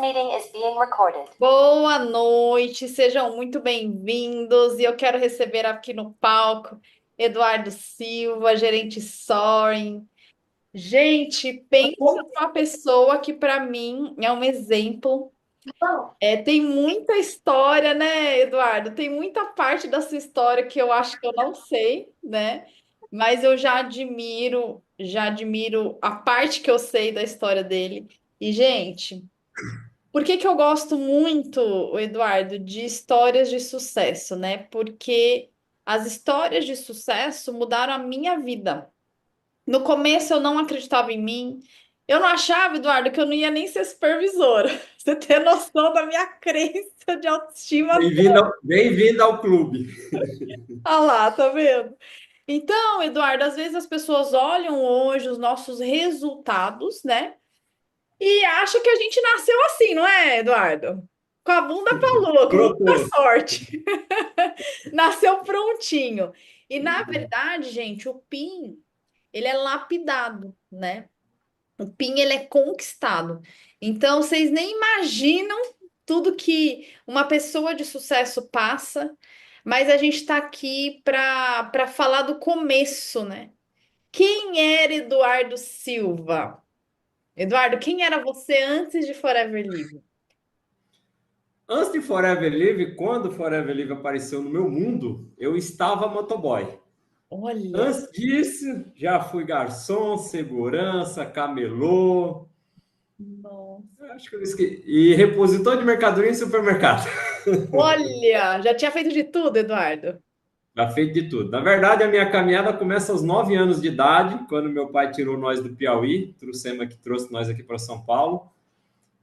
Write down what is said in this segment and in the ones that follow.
meeting is being recorded. Boa noite, sejam muito bem-vindos. E eu quero receber aqui no palco Eduardo Silva, gerente Soaring. Gente, pensa numa pessoa que para mim é um exemplo. Tem muita história, né, Eduardo? Tem muita parte da sua história que eu acho que eu não sei, né? Mas eu já admiro a parte que eu sei da história dele. E, gente. Por que que eu gosto muito, Eduardo, de histórias de sucesso, né? Porque as histórias de sucesso mudaram a minha vida. No começo eu não acreditava em mim. Eu não achava, Eduardo, que eu não ia nem ser supervisora. Você tem noção da minha crença de autoestima? Bem-vindo ao clube. Ah lá, tá vendo? Então, Eduardo, às vezes as pessoas olham hoje os nossos resultados, né? E acha que a gente nasceu assim, não é, Eduardo? Com a bunda pra lua, com muita Brotou. sorte. Nasceu prontinho. E na verdade, gente, o PIN, ele é lapidado, né? O PIN, ele é conquistado. Então, vocês nem imaginam tudo que uma pessoa de sucesso passa, mas a gente está aqui para falar do começo, né? Quem era Eduardo Silva? Eduardo, quem era você antes de Forever Living? Antes de Forever Live, quando Forever Live apareceu no meu mundo, eu estava motoboy. Olha, Antes disso, já fui garçom, segurança, camelô, nossa. acho que eu esqueci, e repositor de mercadoria em supermercado. Olha, já tinha feito de tudo, Eduardo. Já feito de tudo. Na verdade, a minha caminhada começa aos 9 anos de idade, quando meu pai tirou nós do Piauí, que trouxe nós aqui para São Paulo.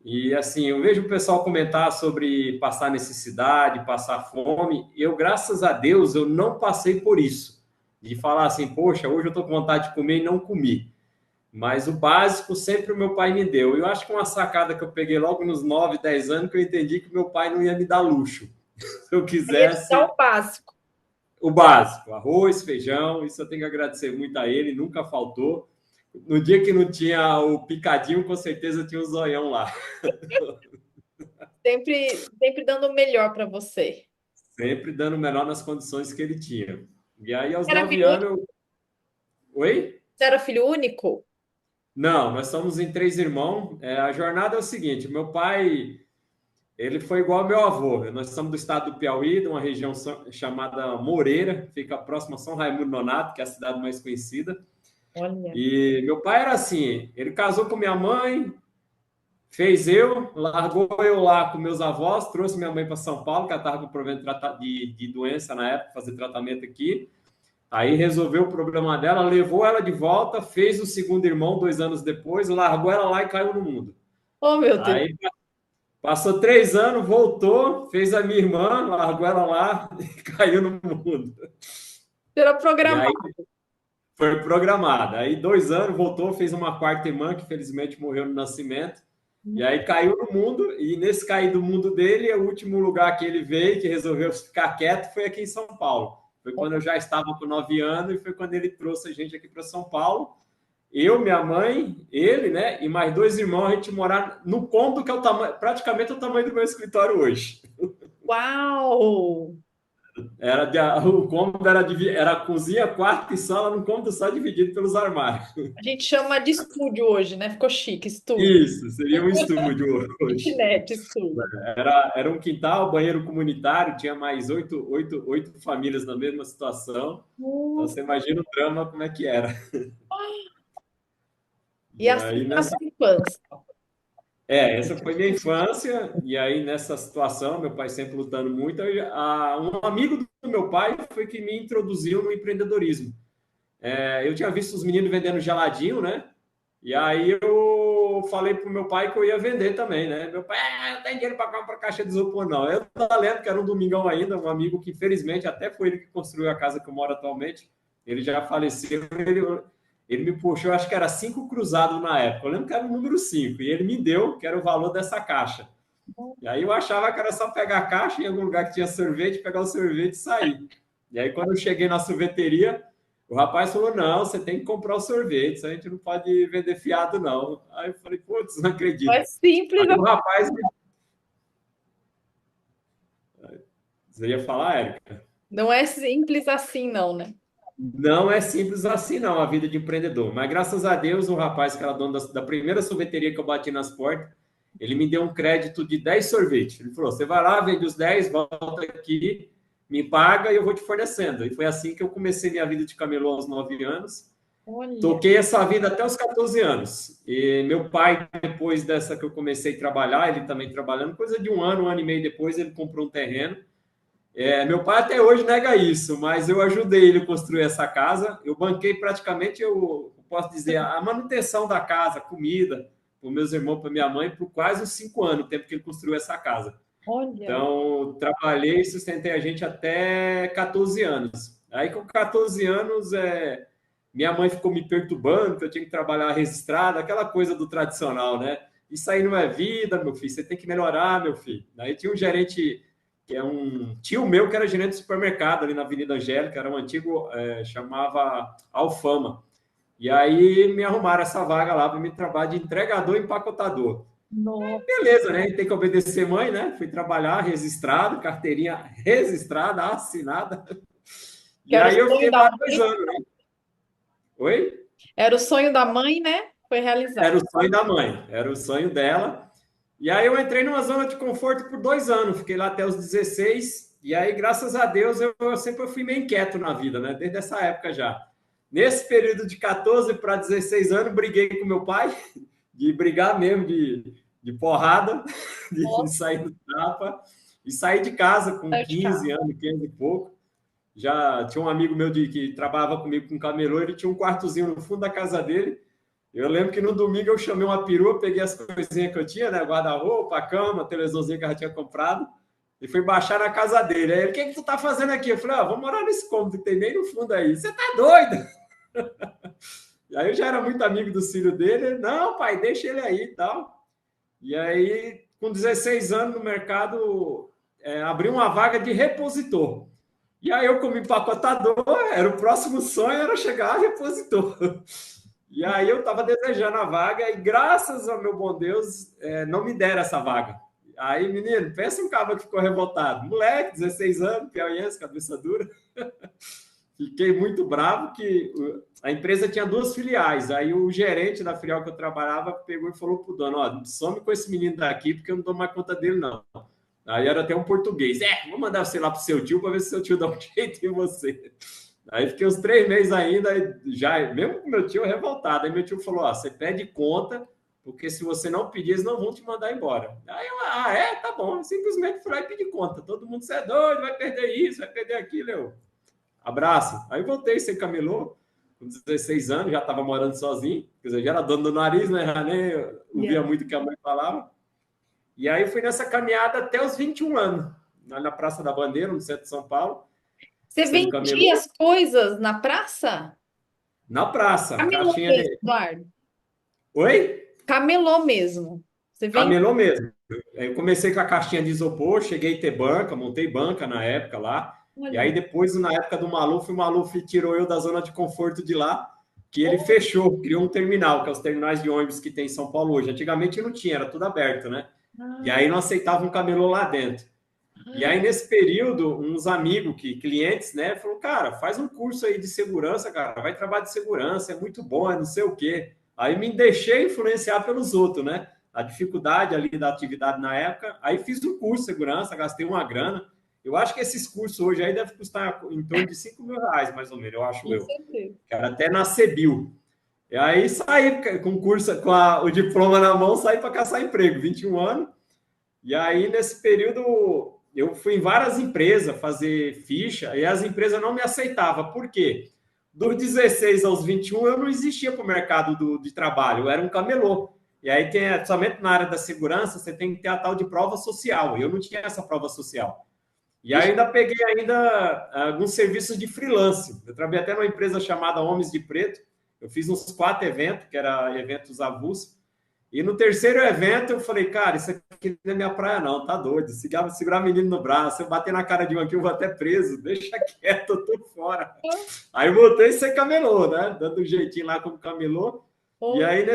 E assim, eu vejo o pessoal comentar sobre passar necessidade, passar fome. Eu, graças a Deus, eu não passei por isso. De falar assim, poxa, hoje eu estou com vontade de comer e não comi. Mas o básico sempre o meu pai me deu. Eu acho que uma sacada que eu peguei logo nos 9, 10 anos, que eu entendi que meu pai não ia me dar luxo. Se eu Ia te dar quisesse o básico. o básico, arroz, feijão, isso eu tenho que agradecer muito a ele, nunca faltou. No dia que não tinha o picadinho, com certeza tinha o zoião lá. Sempre dando o melhor para você. Sempre dando o melhor nas condições que ele tinha. E aí, aos Você era 9 filho único? anos, eu... Oi? Você era filho único? Não, nós somos em 3 irmãos. A jornada é o seguinte: meu pai, ele foi igual ao meu avô. Nós somos do estado do Piauí, de uma região chamada Moreira, fica próximo a São Raimundo Nonato, que é a cidade mais conhecida. Olha. E meu pai era assim: ele casou com minha mãe, largou eu lá com meus avós, trouxe minha mãe para São Paulo, que ela estava com problema de doença na época, fazer tratamento aqui. Aí resolveu o problema dela, levou ela de volta, fez o segundo irmão 2 anos depois, largou ela lá e caiu no mundo. Oh, meu Deus. Aí passou 3 anos, voltou, fez a minha irmã, largou ela lá e caiu no mundo. Você era E aí programado. foi programada. Aí 2 anos, voltou, fez uma quarta irmã, que felizmente morreu no nascimento. E aí caiu no mundo, e nesse cair do mundo dele, o último lugar que ele veio, que resolveu ficar quieto, foi aqui em São Paulo. Foi quando eu já estava com 9 anos, e foi quando ele trouxe a gente aqui para São Paulo. Eu, minha mãe, ele, né? E mais 2 irmãos, a gente morar no cômodo que é praticamente o tamanho do meu escritório hoje. Uau! O cômodo era cozinha, quarto e sala, num cômodo só dividido pelos armários. A gente chama de estúdio hoje, né? Ficou chique, estúdio. Isso, seria um estúdio hoje. Kitnet, estúdio. Era um quintal, banheiro comunitário, tinha mais oito famílias na mesma situação. Então você Nossa. imagina o drama como é que era. E E assim aí foi a nessa sua infância. essa foi minha infância, e aí nessa situação, meu pai sempre lutando muito, um amigo do meu pai foi que me introduziu no empreendedorismo. Eu tinha visto os meninos vendendo geladinho, né? E aí eu falei pro meu pai que eu ia vender também, né? Meu pai, não tem dinheiro para comprar caixa de isopor, não. Eu tava lendo que era um domingão ainda, um amigo que, infelizmente, até foi ele que construiu a casa que eu moro atualmente. Ele já faleceu, ele me puxou, acho que era 5 cruzados na época. Eu lembro que era o número 5, e ele me deu, que era o valor dessa caixa. E aí eu achava que era só pegar a caixa em algum lugar que tinha sorvete, pegar o sorvete e sair. E aí, quando eu cheguei na sorveteria, O rapaz falou, não, você tem que comprar o sorvete, a gente não pode vender fiado, não. Aí eu falei, putz, não Não é acredito. simples, Aí o rapaz, você ia falar, Érica? não é simples assim, não, né? Não é simples assim, não, a vida de empreendedor. Mas graças a Deus, o rapaz que era dono da primeira sorveteria que eu bati nas portas, ele me deu um crédito de 10 sorvetes. Ele falou: você vai lá, vende os 10, volta aqui, me paga e eu vou te fornecendo. E foi assim que eu comecei minha vida de camelô aos 9 anos. Olha, Toquei essa vida até os 14 anos. E meu pai, depois dessa que eu comecei a trabalhar, ele também trabalhando, coisa de um ano e meio depois, ele comprou um terreno. Meu pai até hoje nega isso, mas eu ajudei ele a construir essa casa. Eu banquei praticamente, eu posso dizer, a manutenção da casa, comida, para meus irmãos, para minha mãe, por quase uns 5 anos, o tempo que ele construiu essa casa. olha. Então, trabalhei e sustentei a gente até 14 anos. Aí, com 14 anos, minha mãe ficou me perturbando, que eu tinha que trabalhar registrado, aquela coisa do tradicional, né? Isso aí não é vida, meu filho, você tem que melhorar, meu filho. Aí tinha um gerente, que é um tio meu, que era gerente de supermercado ali na Avenida Angélica, era um antigo, chamava Alfama. E aí me arrumaram essa vaga lá para me trabalhar de entregador e empacotador. Nossa. Beleza, né? Tem que obedecer mãe, né? Fui trabalhar registrado, carteirinha registrada, assinada. Que E era o aí eu sonho fiquei da lá mãe, 2 anos, né? Oi? era o sonho da mãe, né? Foi Era realizado. o sonho da mãe, era o sonho dela. E aí eu entrei numa zona de conforto por 2 anos, fiquei lá até os 16. E aí, graças a Deus, eu sempre fui meio inquieto na vida, né? Desde essa época já. Nesse período de 14 para 16 anos, briguei com meu pai, de brigar mesmo, de porrada, de Nossa, sair do tapa, e sair de casa com saiu de 15 casa. anos, 15 e pouco. Já tinha um amigo meu que trabalhava comigo com camelô, ele tinha um quartozinho no fundo da casa dele. Eu lembro que no domingo eu chamei uma perua, peguei as coisinhas que eu tinha, né? Guarda-roupa, a cama, a televisãozinha que eu já tinha comprado, e fui baixar na casa dele. Aí ele, o que tu tá fazendo aqui? Eu falei, vou morar nesse cômodo que tem bem no fundo aí. Você tá doido? E aí eu já era muito amigo do filho dele. Ele, não, pai, deixa ele aí e tal. E aí, com 16 anos no mercado, abri uma vaga de repositor. E aí eu, como empacotador, era o próximo sonho era chegar a repositor. E aí eu estava desejando a vaga e graças ao meu bom Deus, não me deram essa vaga. Aí, menino, pensa um cara que ficou revoltado. Moleque, 16 anos, piauiense, cabeça dura. Fiquei muito bravo que a empresa tinha 2 filiais. Aí o gerente da filial que eu trabalhava pegou e falou pro dono, some com esse menino daqui porque eu não dou mais conta dele, não. Aí era até um português. Vou mandar você lá pro seu tio para ver se seu tio dá um jeito em você. Aí fiquei uns 3 meses ainda, já, mesmo com meu tio revoltado. Aí meu tio falou: você pede conta, porque se você não pedir, eles não vão te mandar embora. Aí eu, tá bom. Simplesmente fui lá e pedi conta. Todo mundo, você é doido, vai perder isso, vai perder aquilo. Eu, abraço. Aí voltei sem camelô, com 16 anos, já estava morando sozinho, quer dizer, já era dono do nariz, né? Já nem ouvia muito o que a mãe falava. E aí fui nessa caminhada até os 21 anos, na Praça da Bandeira, no centro de São Paulo, Você sendo vendia camelô. as coisas na praça? Na praça, Camelô caixinha mesmo, de. Eduardo. Oi? Camelô mesmo. Você vende? Camelô mesmo. Eu comecei com a caixinha de isopor, cheguei a ter banca, montei banca na época lá. E aí Olha. depois, na época do Maluf, o Maluf tirou eu da zona de conforto de lá, que ele fechou, criou um terminal, que é os terminais de ônibus que tem em São Paulo hoje. Antigamente não tinha, era tudo aberto, né? E Ah, aí não aceitava um camelô lá dentro. E aí, nesse período, uns amigos, clientes, né, falou, cara, faz um curso aí de segurança, cara, vai trabalhar de segurança, é muito bom, é não sei o quê. Aí me deixei influenciar pelos outros, né? A dificuldade ali da atividade na época. Aí fiz um curso de segurança, gastei uma grana. Eu acho que esses cursos hoje aí devem custar em torno de R$ 5.000, mais ou menos, eu acho com eu. certeza. Que era até na Cebil. E aí saí com o curso, o diploma na mão, saí para caçar emprego, 21 anos. E aí, nesse período, eu fui em várias empresas fazer ficha e as empresas não me aceitavam. Por quê? Dos 16 aos 21, eu não existia para o mercado de trabalho, eu era um camelô. E aí, somente na área da segurança, você tem que ter a tal de prova social. Eu não tinha essa prova social. E Ixi, ainda peguei ainda alguns serviços de freelance. Eu trabalhei até numa empresa chamada Homens de Preto. Eu fiz uns 4 eventos, que eram eventos avulsos. E no terceiro evento eu falei, cara, isso aqui não é minha praia não, tá doido. Segurar menino no braço, se eu bater na cara de um aqui eu vou até preso, deixa quieto, eu tô fora. Aí eu voltei a ser camelô, né? Dando um jeitinho lá como camelô. E Oh, aí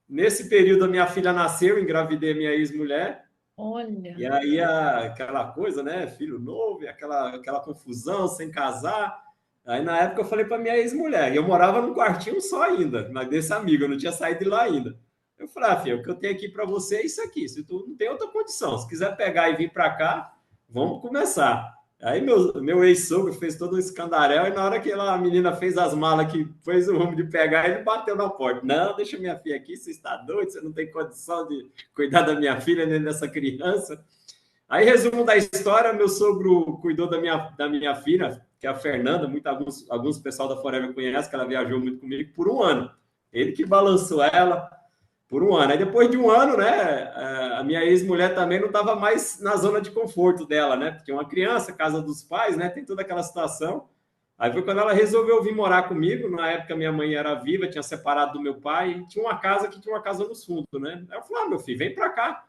nesse período a minha filha nasceu, engravidei a minha ex-mulher. E olha. aí aquela coisa, né? Filho novo, e aquela confusão, sem casar. Aí na época eu falei para minha ex-mulher, e eu morava num quartinho só ainda, mas desse amigo, eu não tinha saído de lá ainda. Eu falei, filha, o que eu tenho aqui para você é isso aqui. Se tu não tem outra condição, se quiser pegar e vir para cá, vamos começar. Aí meu ex-sogro fez todo um escandaréu, e na hora que a menina fez as malas, que fez o rumo de pegar, ele bateu na porta. Não, deixa minha filha aqui, você está doido, você não tem condição de cuidar da minha filha nem dessa criança. Aí, resumo da história, meu sogro cuidou da minha filha, que é a Fernanda, alguns pessoal da Forever conhecem, que ela viajou muito comigo, por um ano. Ele que balançou ela por um ano. Aí, depois de um ano, né, a minha ex-mulher também não estava mais na zona de conforto dela, né? Porque uma criança, casa dos pais, né, tem toda aquela situação. Aí foi quando ela resolveu vir morar comigo. Na época, minha mãe era viva, tinha separado do meu pai, e tinha uma casa nos fundos, né? Aí eu falei, meu filho, vem para cá.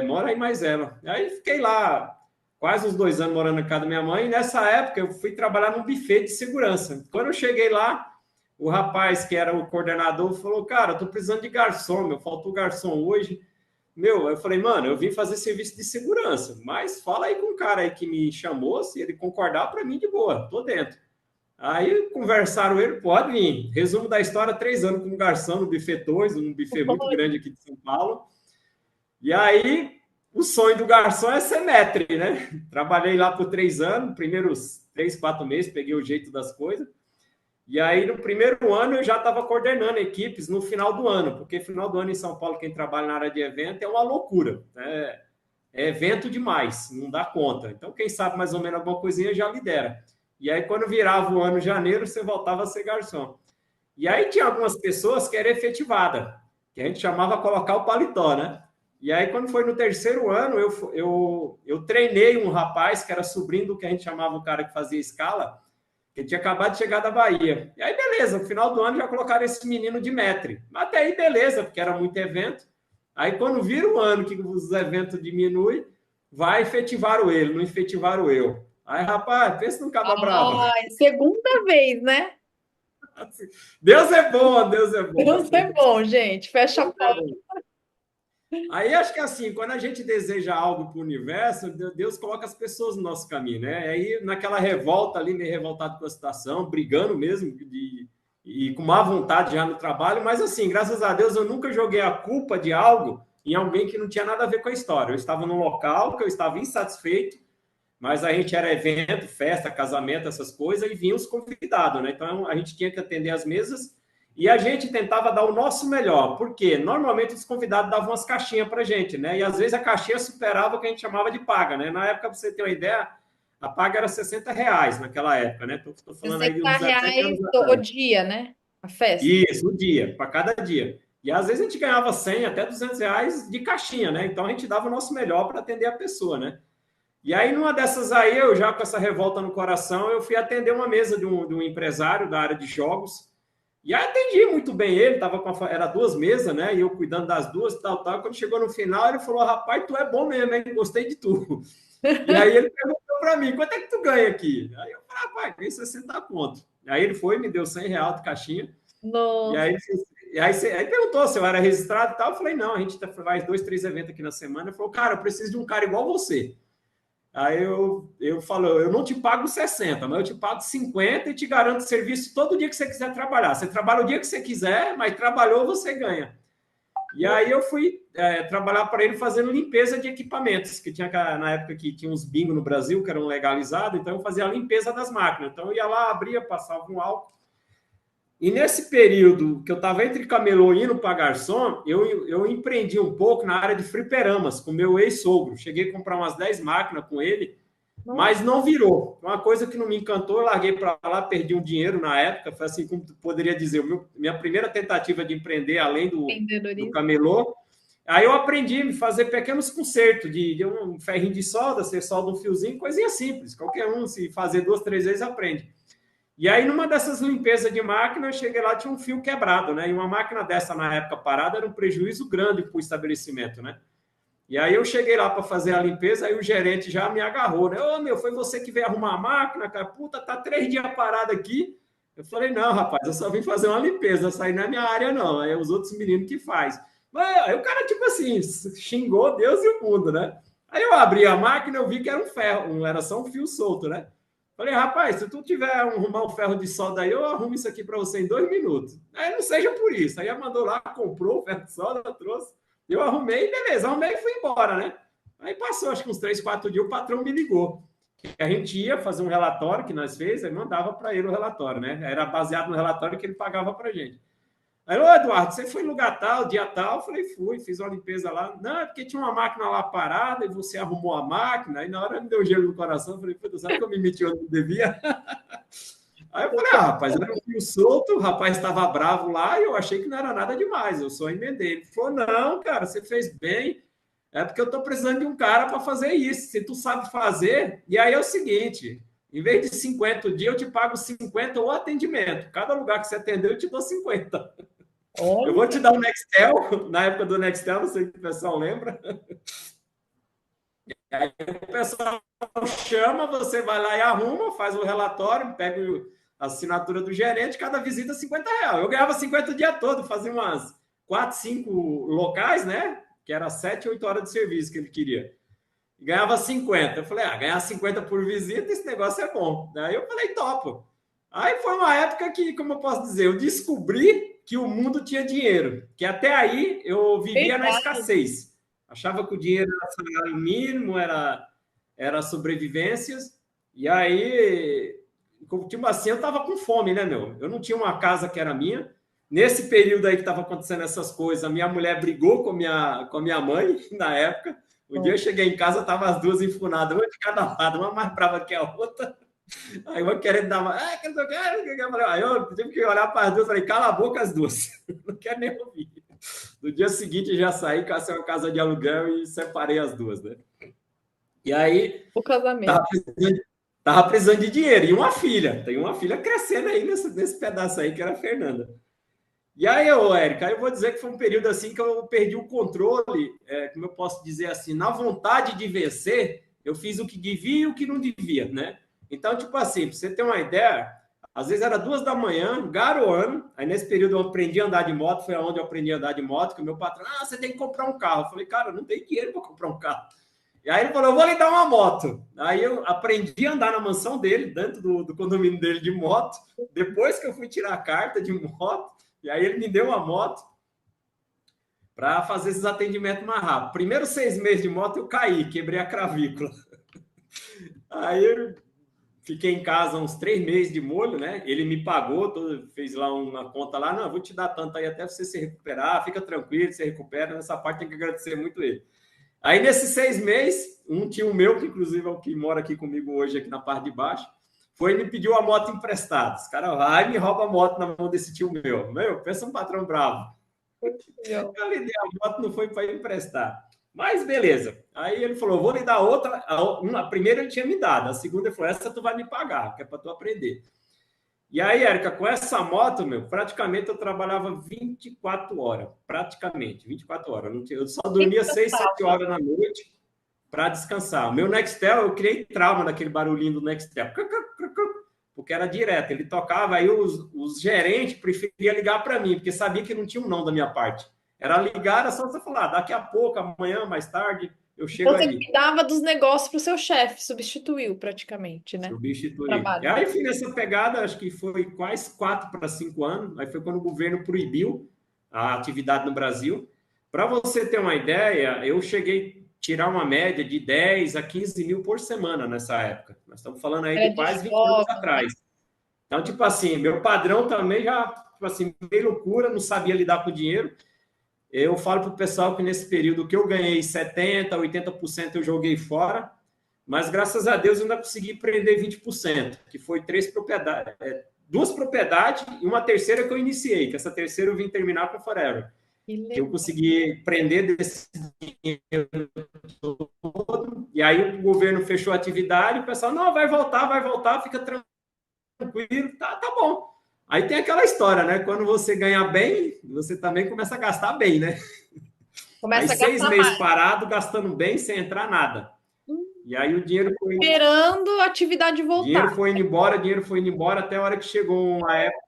Mora aí mais ela. Aí fiquei lá quase uns 2 anos morando na casa da minha mãe. E nessa época eu fui trabalhar num buffet de segurança. Quando eu cheguei lá, o rapaz que era o coordenador falou: Cara, eu tô precisando de garçom, meu, faltou garçom hoje. Meu, eu falei, mano, eu vim fazer serviço de segurança, mas fala aí com o cara aí que me chamou, se ele concordar, para mim de boa, tô dentro. Aí conversaram ele, pode vir. Resumo da história: 3 anos como garçom no Buffet 2, um buffet muito grande aqui de São Paulo. E aí, o sonho do garçom é ser maître, né? Trabalhei lá por 3 anos, primeiros 3, 4 meses, peguei o jeito das coisas. E aí, no primeiro ano, eu já estava coordenando equipes no final do ano, porque final do ano em São Paulo, quem trabalha na área de evento é uma loucura. É evento demais, não dá conta. Então, quem sabe mais ou menos alguma coisinha já lidera. E aí, quando virava o ano janeiro, você voltava a ser garçom. E aí tinha algumas pessoas que era efetivada, que a gente chamava colocar o paletó, né? E aí, quando foi no terceiro ano, eu treinei um rapaz que era sobrinho do que a gente chamava o cara que fazia escala, que tinha acabado de chegar da Bahia. E aí, beleza, no final do ano já colocaram esse menino de maître. Até aí, beleza, porque era muito evento. Aí, quando vira o ano que os eventos diminuem, vai efetivar ele, não efetivar eu. Aí, rapaz, pensa num caba brava. Ai, segunda vez, né? Deus é bom, Deus é bom. Deus é bom, gente. Fecha a Deus é porta. bom. Aí acho que assim, quando a gente deseja algo para o universo, Deus coloca as pessoas no nosso caminho, né? Aí naquela revolta ali, meio revoltado com a situação, brigando mesmo, e com má vontade já no trabalho, mas assim, graças a Deus eu nunca joguei a culpa de algo em alguém que não tinha nada a ver com a história. Eu estava num local que eu estava insatisfeito, mas a gente era evento, festa, casamento, essas coisas, e vinham os convidados, né? Então a gente tinha que atender as mesas e a gente tentava dar o nosso melhor, porque normalmente os convidados davam umas caixinhas para a gente, né? E às vezes a caixinha superava o que a gente chamava de paga, né? Na época, para você ter uma ideia, a paga era R$ 60 naquela época, né? Estou falando aí de 60 uns 17 reais anos o atrás. dia, né? A festa. Isso, o dia, para cada dia. E às vezes a gente ganhava 100 até R$ 200 de caixinha, né? Então a gente dava o nosso melhor para atender a pessoa, né? E aí, numa dessas aí, eu já com essa revolta no coração, eu fui atender uma mesa de um empresário da área de jogos. E aí atendi muito bem ele, era 2 mesas, né? E eu cuidando das duas, tal, tal. Quando chegou no final, ele falou: Rapaz, tu é bom mesmo, hein? Gostei de tu. E aí ele perguntou para mim: Quanto é que tu ganha aqui? Aí eu falei: Rapaz, ganhei 60 conto. Aí ele foi, me deu R$ 100 de caixinha. E Nossa. aí perguntou se eu era registrado e tal. Eu falei: Não, a gente faz 2, 3 eventos aqui na semana. Ele falou: Cara, eu preciso de um cara igual você. Aí eu falo, eu não te pago 60, mas eu te pago 50 e te garanto serviço todo dia que você quiser trabalhar. Você trabalha o dia que você quiser, mas trabalhou, você ganha. E aí eu fui trabalhar para ele fazendo limpeza de equipamentos, que tinha na época que tinha uns bingo no Brasil que eram legalizados, então eu fazia a limpeza das máquinas. Então eu ia lá, abria, passava um álcool. E nesse período que eu estava entre camelô e indo para garçom, eu empreendi um pouco na área de fliperamas com meu ex-sogro. Cheguei a comprar umas 10 máquinas com ele, Nossa, mas não virou. Uma coisa que não me encantou, eu larguei para lá, perdi um dinheiro na época. Foi assim como poderia dizer, minha primeira tentativa de empreender além do empreendedorismo. camelô. Aí eu aprendi a fazer pequenos consertos de um ferrinho de solda, você solda um fiozinho, coisinha simples. Qualquer um, se fazer 2, 3 vezes, aprende. E aí, numa dessas limpezas de máquina, eu cheguei lá, tinha um fio quebrado, né? E uma máquina dessa, na época parada, era um prejuízo grande para o estabelecimento, né? E aí eu cheguei lá para fazer a limpeza, aí o gerente já me agarrou, né? Ô, meu, foi você que veio arrumar a máquina, cara? Puta, tá 3 dias parado aqui. Eu falei, não, rapaz, eu só vim fazer uma limpeza, essa aí não é minha área, não. Aí é os outros meninos que faz. Mas aí o cara, tipo assim, xingou Deus e o mundo, né? Aí eu abri a máquina, eu vi que era um ferro, não era só um fio solto, né? Falei, rapaz, se tu tiver arrumar um ferro de solda aí, eu arrumo isso aqui para você em 2 minutos. Aí não seja por isso. Aí ela mandou lá, comprou o ferro de solda, trouxe. Eu arrumei, beleza, arrumei e fui embora, né? Aí passou, acho que uns 3, 4 dias, o patrão me ligou. A gente ia fazer um relatório que nós fez, e mandava para ele o relatório, né? Era baseado no relatório que ele pagava para gente. Aí, ô Eduardo, você foi no lugar tal, dia tal? Eu falei, fui, fiz uma limpeza lá. Não, é porque tinha uma máquina lá parada e você arrumou a máquina. Aí na hora me deu gelo no coração, eu falei, puta, sabe que eu me meti onde não devia? Aí eu falei, rapaz, era um fio solto, o rapaz estava bravo lá e eu achei que não era nada demais, eu só emendei. Ele falou, não, cara, você fez bem, é porque eu estou precisando de um cara para fazer isso, se tu sabe fazer. E aí é o seguinte, em vez de 50 dias, eu te pago 50 o atendimento. Cada lugar que você atendeu, eu te dou 50. Eu Olha, vou te dar um Nextel, na época do Nextel, não sei se o pessoal lembra. Aí o pessoal chama, você vai lá e arruma, faz o relatório, pega a assinatura do gerente, cada visita R$ 50. Eu ganhava 50 o dia todo, fazia umas 4, 5 locais, né? Que era 7, 8 horas de serviço que ele queria. E ganhava 50. Eu falei, ganhar 50 por visita, esse negócio é bom. Daí eu falei, topo. Aí foi uma época que, como eu posso dizer, eu descobri que o mundo tinha dinheiro. Que até aí eu vivia na verdade. escassez. Achava que o dinheiro era salário mínimo, era sobrevivências. E aí, tipo assim, eu estava com fome, né, meu? Eu não tinha uma casa que era minha. Nesse período aí que estava acontecendo essas coisas, a minha mulher brigou com a minha mãe, na época. Um dia eu cheguei em casa, tava as duas enfunadas, uma de cada lado, uma mais brava que a outra. Aí uma querendo dar uma. Que não sei o que, aí eu tive que olhar para as duas e falei, cala a boca as duas. Não quero nem ouvir. No dia seguinte já saí, cacei uma casa de aluguel e separei as duas, né? E aí O tava casamento. precisando, tava precisando de dinheiro. E uma filha, tem uma filha crescendo aí nesse pedaço aí, que era a Fernanda. E aí, Érica, eu vou dizer que foi um período assim que eu perdi o controle, como eu posso dizer assim, na vontade de vencer, eu fiz o que devia e o que não devia, né? Então, tipo assim, para você ter uma ideia, às vezes era 2 da manhã, garoando, aí nesse período eu aprendi a andar de moto, foi onde eu aprendi a andar de moto, que o meu patrão, você tem que comprar um carro. Eu falei, cara, eu não tenho dinheiro para comprar um carro. E aí ele falou, eu vou lhe dar uma moto. Aí eu aprendi a andar na mansão dele, dentro do condomínio dele de moto, depois que eu fui tirar a carta de moto, e aí ele me deu uma moto para fazer esses atendimentos mais rápido. Primeiros 6 meses de moto eu caí, quebrei a cravícula. Aí eu fiquei em casa uns 3 meses de molho, né? Ele me pagou, fez lá uma conta lá, não, vou te dar tanto aí até você se recuperar, fica tranquilo, você recupera, nessa parte tem que agradecer muito ele. Aí nesses 6 meses, um tio meu, que inclusive é o que mora aqui comigo hoje, aqui na parte de baixo, foi e me pediu a moto emprestada. Os caras vai e me rouba a moto na mão desse tio meu. Meu, pensa um patrão bravo. Eu lhe dei a moto, não foi para emprestar. Mas beleza. Aí ele falou: vou lhe dar outra. A primeira ele tinha me dado, a segunda ele falou: essa tu vai me pagar, que é para tu aprender. E aí, Érica, com essa moto, meu, praticamente eu trabalhava 24 horas. Praticamente, 24 horas. Eu só dormia 6, 7 horas na noite para descansar. O meu Nextel, eu criei trauma daquele barulhinho do Nextel. Porque era direto. Ele tocava, aí os gerentes preferiam ligar para mim, porque sabia que não tinha um não da minha parte. Era ligar, era só você falar, daqui a pouco, amanhã, mais tarde, eu chego Então, você aí. cuidava dos negócios para o seu chefe, substituiu praticamente, né? O Substituir. E trabalho aí, dele. fui nessa pegada, acho que foi quase 4 para 5 anos. Aí foi quando o governo proibiu a atividade no Brasil. Para você ter uma ideia, eu cheguei a tirar uma média de 10 a 15 mil por semana nessa época. Nós estamos falando aí Era de de quase 20 anos folga, né? atrás. Então, tipo assim, meu padrão também já, tipo assim, meio loucura, não sabia lidar com o dinheiro. Eu falo para o pessoal que nesse período que eu ganhei 70, 80% eu joguei fora, mas graças a Deus eu ainda consegui prender 20%, que foi 3 propriedades, 2 propriedades e uma terceira que eu iniciei, que essa terceira eu vim terminar com Forever, Que que eu legal. consegui prender desse dinheiro todo, e aí o governo fechou a atividade, o pessoal, não, vai voltar, fica tranquilo. tranquilo, tá bom. Aí tem aquela história, né? Quando você ganha bem, você também começa a gastar bem, né? Aí Começa a 6 gastar meses mais. parado, gastando bem, sem entrar nada. E aí o Esperando a atividade voltar. dinheiro foi indo embora até a hora que chegou uma época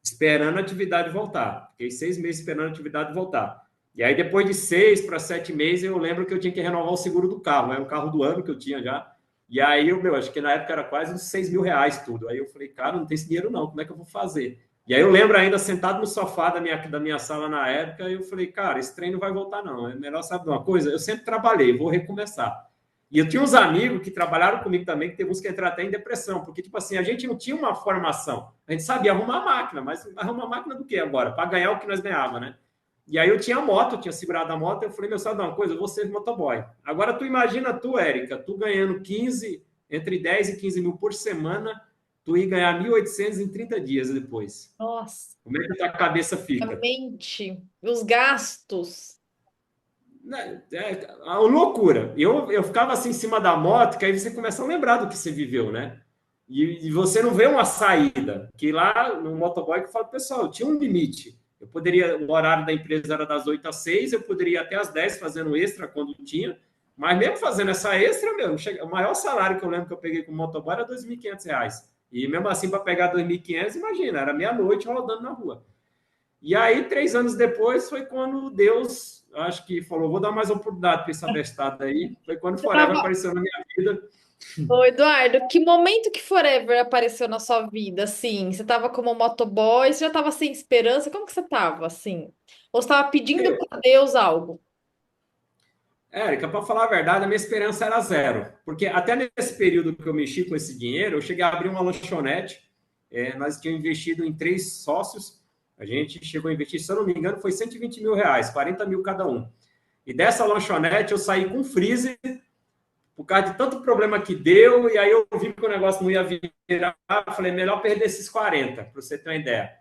esperando a atividade voltar. Fiquei 6 meses esperando a atividade voltar. E aí, depois de 6 para 7 meses, eu lembro que eu tinha que renovar o seguro do carro. Era um carro do ano que eu tinha já. E aí, acho que na época era quase uns 6 mil reais tudo. Aí eu falei, cara, não tem esse dinheiro não, como é que eu vou fazer? E aí eu lembro ainda, sentado no sofá da minha sala na época, eu falei, cara, esse trem não vai voltar não. É melhor, saber uma coisa? Eu sempre trabalhei, vou recomeçar. E eu tinha uns amigos que trabalharam comigo também, que teve uns que entraram até em depressão, porque, tipo assim, a gente não tinha uma formação. A gente sabia arrumar máquina, mas arrumar máquina do quê agora? Para ganhar o que nós ganhávamos, né? E aí eu tinha moto, eu tinha segurado a moto, eu falei, meu, sabe uma coisa? Eu vou ser motoboy. Agora tu imagina tu, Érica, tu ganhando entre 10 e 15 mil por semana, tu ir ganhar 1.800 em 30 dias depois. Nossa, Como é que a tua cabeça a fica? mente, os gastos. É uma loucura. Eu ficava assim em cima da moto, que aí você começa a lembrar do que você viveu, né? E você não vê uma saída. Que lá no motoboy que eu falo, pessoal, tinha um limite. Eu poderia, o horário da empresa era das 8 às 6, eu poderia ir até às 10 fazendo extra quando tinha, mas mesmo fazendo essa extra, meu, o maior salário que eu lembro que eu peguei com o motoboy era R$ 2.500. E mesmo assim, para pegar 2.500, imagina, era meia-noite rodando na rua. E aí, 3 anos depois, foi quando Deus, acho que falou, vou dar mais oportunidade para esse abestado aí. Foi quando o Você Forever tava... apareceu na minha vida. Ô, Eduardo, que momento que Forever apareceu na sua vida, assim? Você tava como motoboy, você já tava sem esperança? Como que você tava, assim? Ou você tava pedindo para Deus algo? Érica, para falar a verdade, a minha esperança era zero. Porque até nesse período que eu mexi com esse dinheiro, eu cheguei a abrir uma lanchonete. Nós tínhamos investido em 3 sócios. A gente chegou a investir, se eu não me engano, foi R$ 120 mil, 40 mil cada um. E dessa lanchonete eu saí com freezer por causa de tanto problema que deu, e aí eu vi que o negócio não ia virar, falei, melhor perder esses 40, para você ter uma ideia.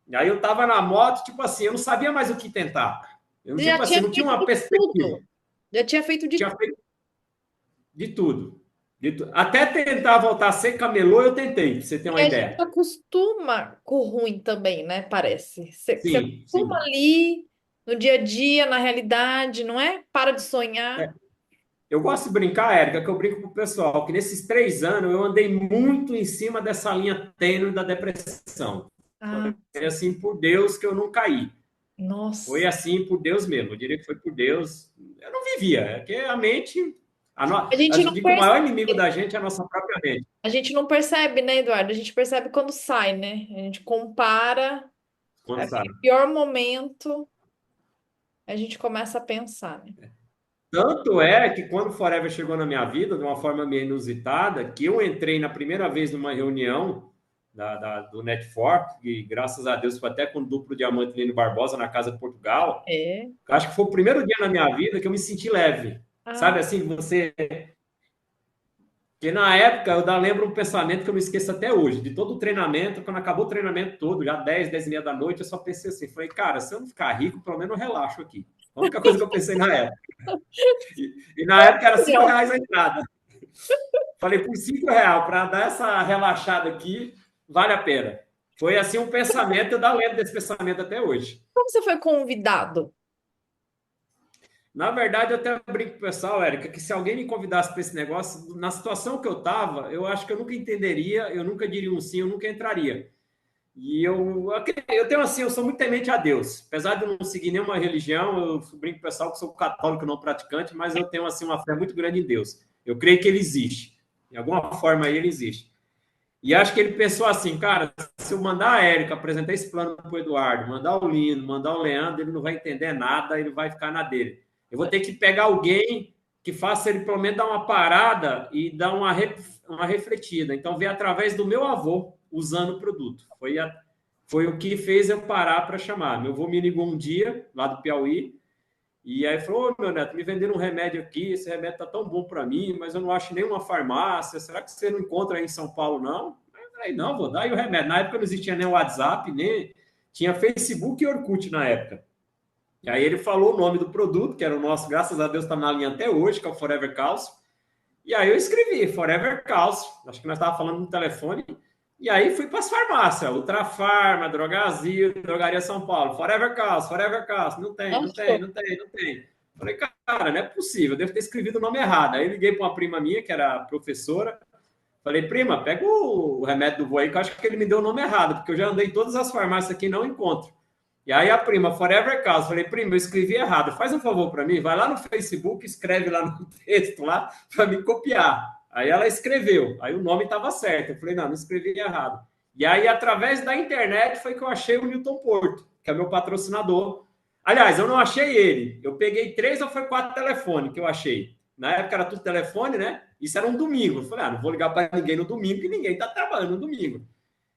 E aí eu tava na moto, tipo assim, eu não sabia mais o que tentar. Eu, Você já tipo assim, tinha não tinha feito uma de perspectiva. tudo. Já tinha feito de Tinha tudo. feito de tudo. Até tentar voltar a ser camelô, eu tentei, pra você ter E uma a gente ideia. acostuma com o ruim também, né? Parece. Você Sim, acostuma sim. ali, no dia a dia, na realidade, não é? Para de sonhar. Eu gosto de brincar, Érica, que eu brinco com o pessoal, que nesses 3 anos eu andei muito em cima dessa linha tênue da depressão. Ah, Foi assim, por Deus, que eu não caí. Foi nossa. assim por Deus mesmo. Eu diria que foi por Deus. Eu não vivia. É que a mente. A gente Eu não digo que o maior percebe. inimigo da gente é a nossa própria mente. A gente não percebe, né, Eduardo? A gente percebe quando sai, né? A gente compara Quando sabe. aquele pior momento, a gente começa a pensar, né? Tanto é que quando o Forever chegou na minha vida, de uma forma meio inusitada, que eu entrei na primeira vez numa reunião do Netfork, e graças a Deus foi até com o duplo diamante Lino Barbosa na Casa de Portugal. É. Acho que foi o primeiro dia na minha vida que eu me senti leve. Ah, Sabe assim, você. Porque na época eu lembro um pensamento que eu me esqueço até hoje, de todo o treinamento, quando acabou o treinamento todo, já 10, 10 e meia da noite, eu só pensei assim, falei, cara, se eu não ficar rico, pelo menos eu relaxo aqui. A única coisa que eu pensei na época. E na época era não. R$ 5 a entrada. Falei, por R$ 5, para dar essa relaxada aqui, vale a pena. Foi assim um pensamento, eu lembro desse pensamento até hoje. Como você foi convidado? Na verdade, eu até brinco com o pessoal, Érica, que se alguém me convidasse para esse negócio, na situação que eu estava, eu acho que eu nunca entenderia, eu nunca diria um sim, eu nunca entraria. E eu tenho assim, eu sou muito temente a Deus. Apesar de eu não seguir nenhuma religião, eu brinco com o pessoal que sou católico, não praticante, mas eu tenho assim uma fé muito grande em Deus. Eu creio que ele existe. De alguma forma aí ele existe. E acho que ele pensou assim, cara, se eu mandar a Érica apresentar esse plano para o Eduardo, mandar o Lino, mandar o Leandro, ele não vai entender nada, ele vai ficar na dele. Eu vou ter que pegar alguém que faça ele pelo menos dar uma parada e dar uma refletida. Então, veio através do meu avô usando o produto. Foi o que fez eu parar para chamar. Meu avô me ligou um dia, lá do Piauí, e aí falou: Ô, meu neto, me venderam um remédio aqui, esse remédio tá tão bom para mim, mas eu não acho nenhuma farmácia. Será que você não encontra aí em São Paulo, não? Eu falei, não, vou dar aí o remédio. Na época não existia nem WhatsApp, nem tinha Facebook e Orkut na época. E aí ele falou o nome do produto, que era o nosso, graças a Deus, está na linha até hoje, que é o Forever Calcio. E aí eu escrevi Forever Cálcio, acho que nós estávamos falando no telefone, e aí fui para as farmácias, Ultrafarma, Drogazil, Drogaria São Paulo, Forever Cálcio, não tem, não tem, Achou. não tem, não tem. Falei, cara, não é possível, eu devo ter escrevido o nome errado. Aí eu liguei para uma prima minha, que era professora, falei, prima, pega o remédio do vô aí, que eu acho que ele me deu o nome errado, porque eu já andei em todas as farmácias aqui e não encontro. E aí a prima, Forever Cause, falei, prima, eu escrevi errado, faz um favor para mim, vai lá no Facebook, escreve lá no texto lá para me copiar. Aí ela escreveu, aí o nome estava certo. Eu falei, não, não escrevi errado. E aí, através da internet, foi que eu achei o Newton Porto, que é meu patrocinador. Aliás, eu não achei ele. Eu peguei 3 ou foi 4 telefones que eu achei. Na época era tudo telefone, né? Isso era um domingo. Eu falei, não vou ligar para ninguém no domingo, que ninguém está trabalhando no domingo.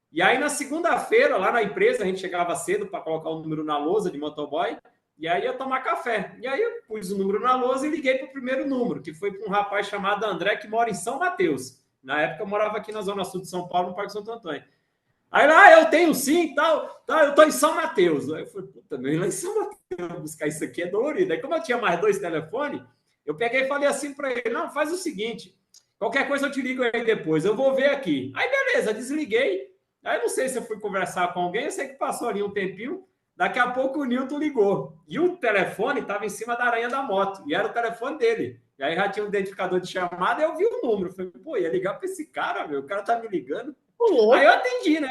E aí, na segunda-feira, lá na empresa, a gente chegava cedo para colocar o número na lousa de motoboy, e aí ia tomar café. E aí eu pus o número na lousa e liguei para o primeiro número, que foi para um rapaz chamado André, que mora em São Mateus. Na época eu morava aqui na Zona Sul de São Paulo, no Parque Santo Antônio. Aí lá, eu tenho sim, tal, eu estou em São Mateus. Aí eu falei, puta, meu, ir lá em São Mateus buscar isso aqui é dolorido. Aí como eu tinha mais 2 telefones, eu peguei e falei assim para ele, não, faz o seguinte, qualquer coisa eu te ligo aí depois, eu vou ver aqui. Aí beleza, desliguei. Aí não sei se eu fui conversar com alguém, eu sei que passou ali um tempinho, daqui a pouco o Newton ligou. E o telefone estava em cima da aranha da moto, e era o telefone dele. E aí já tinha um identificador de chamada, e eu vi o número. Falei, pô, ia ligar para esse cara, meu, o cara tá me ligando. Ô, Aí louco. eu atendi, né?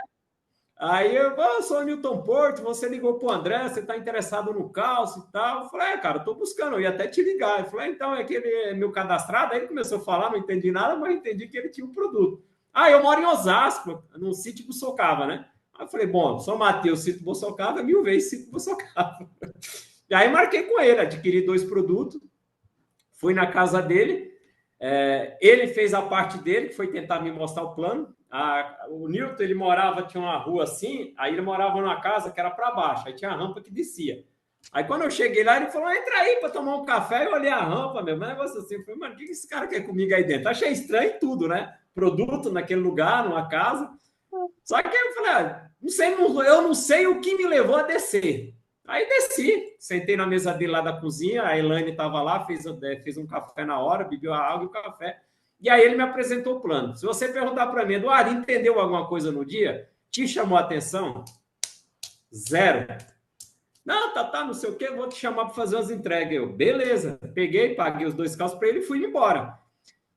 Aí eu sou o Newton Porto, você ligou para o André, você está interessado no calço e tal. Eu falei, cara, estou buscando, eu ia até te ligar. Ele falou, então é que ele é meu cadastrado. Aí ele começou a falar, não entendi nada, mas entendi que ele tinha um produto. Ah, eu moro em Osasco, no sítio Bussocava, né? Aí eu falei, bom, São Mateus, sítio Bussocava, 1000 vezes sítio Bussocava. E aí marquei com ele, adquiri 2 produtos, fui na casa dele, ele fez a parte dele, que foi tentar me mostrar o plano. O Newton, ele morava, tinha uma rua assim, aí ele morava numa casa que era para baixo, aí tinha a rampa que descia. Aí quando eu cheguei lá, ele falou, entra aí para tomar um café, eu olhei a rampa, meu, mas negócio assim, eu falei, mano, o que esse cara quer comigo aí dentro? Achei estranho tudo, né? Produto naquele lugar, numa casa. Só que eu falei, não sei, eu não sei o que me levou a descer. Aí desci, sentei na mesa dele lá da cozinha, a Elaine estava lá, fez um café na hora, bebeu a água e o café. E aí ele me apresentou o plano. Se você perguntar para mim, Eduardo, entendeu alguma coisa no dia? Te chamou a atenção? Zero. Não, tá, não sei o que, vou te chamar para fazer umas entregas. Eu, beleza. Peguei, paguei os 2 calços para ele e fui embora.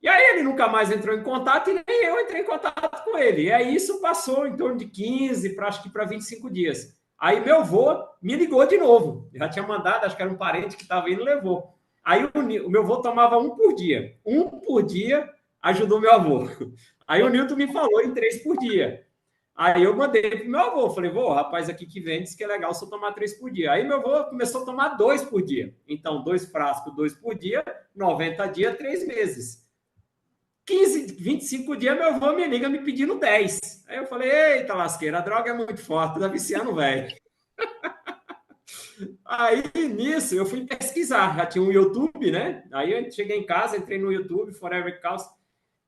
E aí ele nunca mais entrou em contato e nem eu entrei em contato com ele. E aí isso passou em torno de 15 para acho que para 25 dias. Aí meu avô me ligou de novo. Eu já tinha mandado, acho que era um parente que estava indo, levou. Aí o meu avô tomava um por dia. Um por dia ajudou meu avô. Aí o Nilton me falou em 3 por dia. Aí eu mandei pro meu avô, falei, vô, rapaz aqui que vende, diz que é legal se eu tomar 3 por dia. Aí meu avô começou a tomar 2 por dia. Então, 2 frascos, 2 por dia, 90 dias, 3 meses. 15, 25 dias, meu avô me liga me pedindo 10. Aí eu falei, eita lasqueira, a droga é muito forte, tá viciando, velho. Aí, nisso, eu fui pesquisar, já tinha um YouTube, né? Aí eu cheguei em casa, entrei no YouTube, Forever Chaos,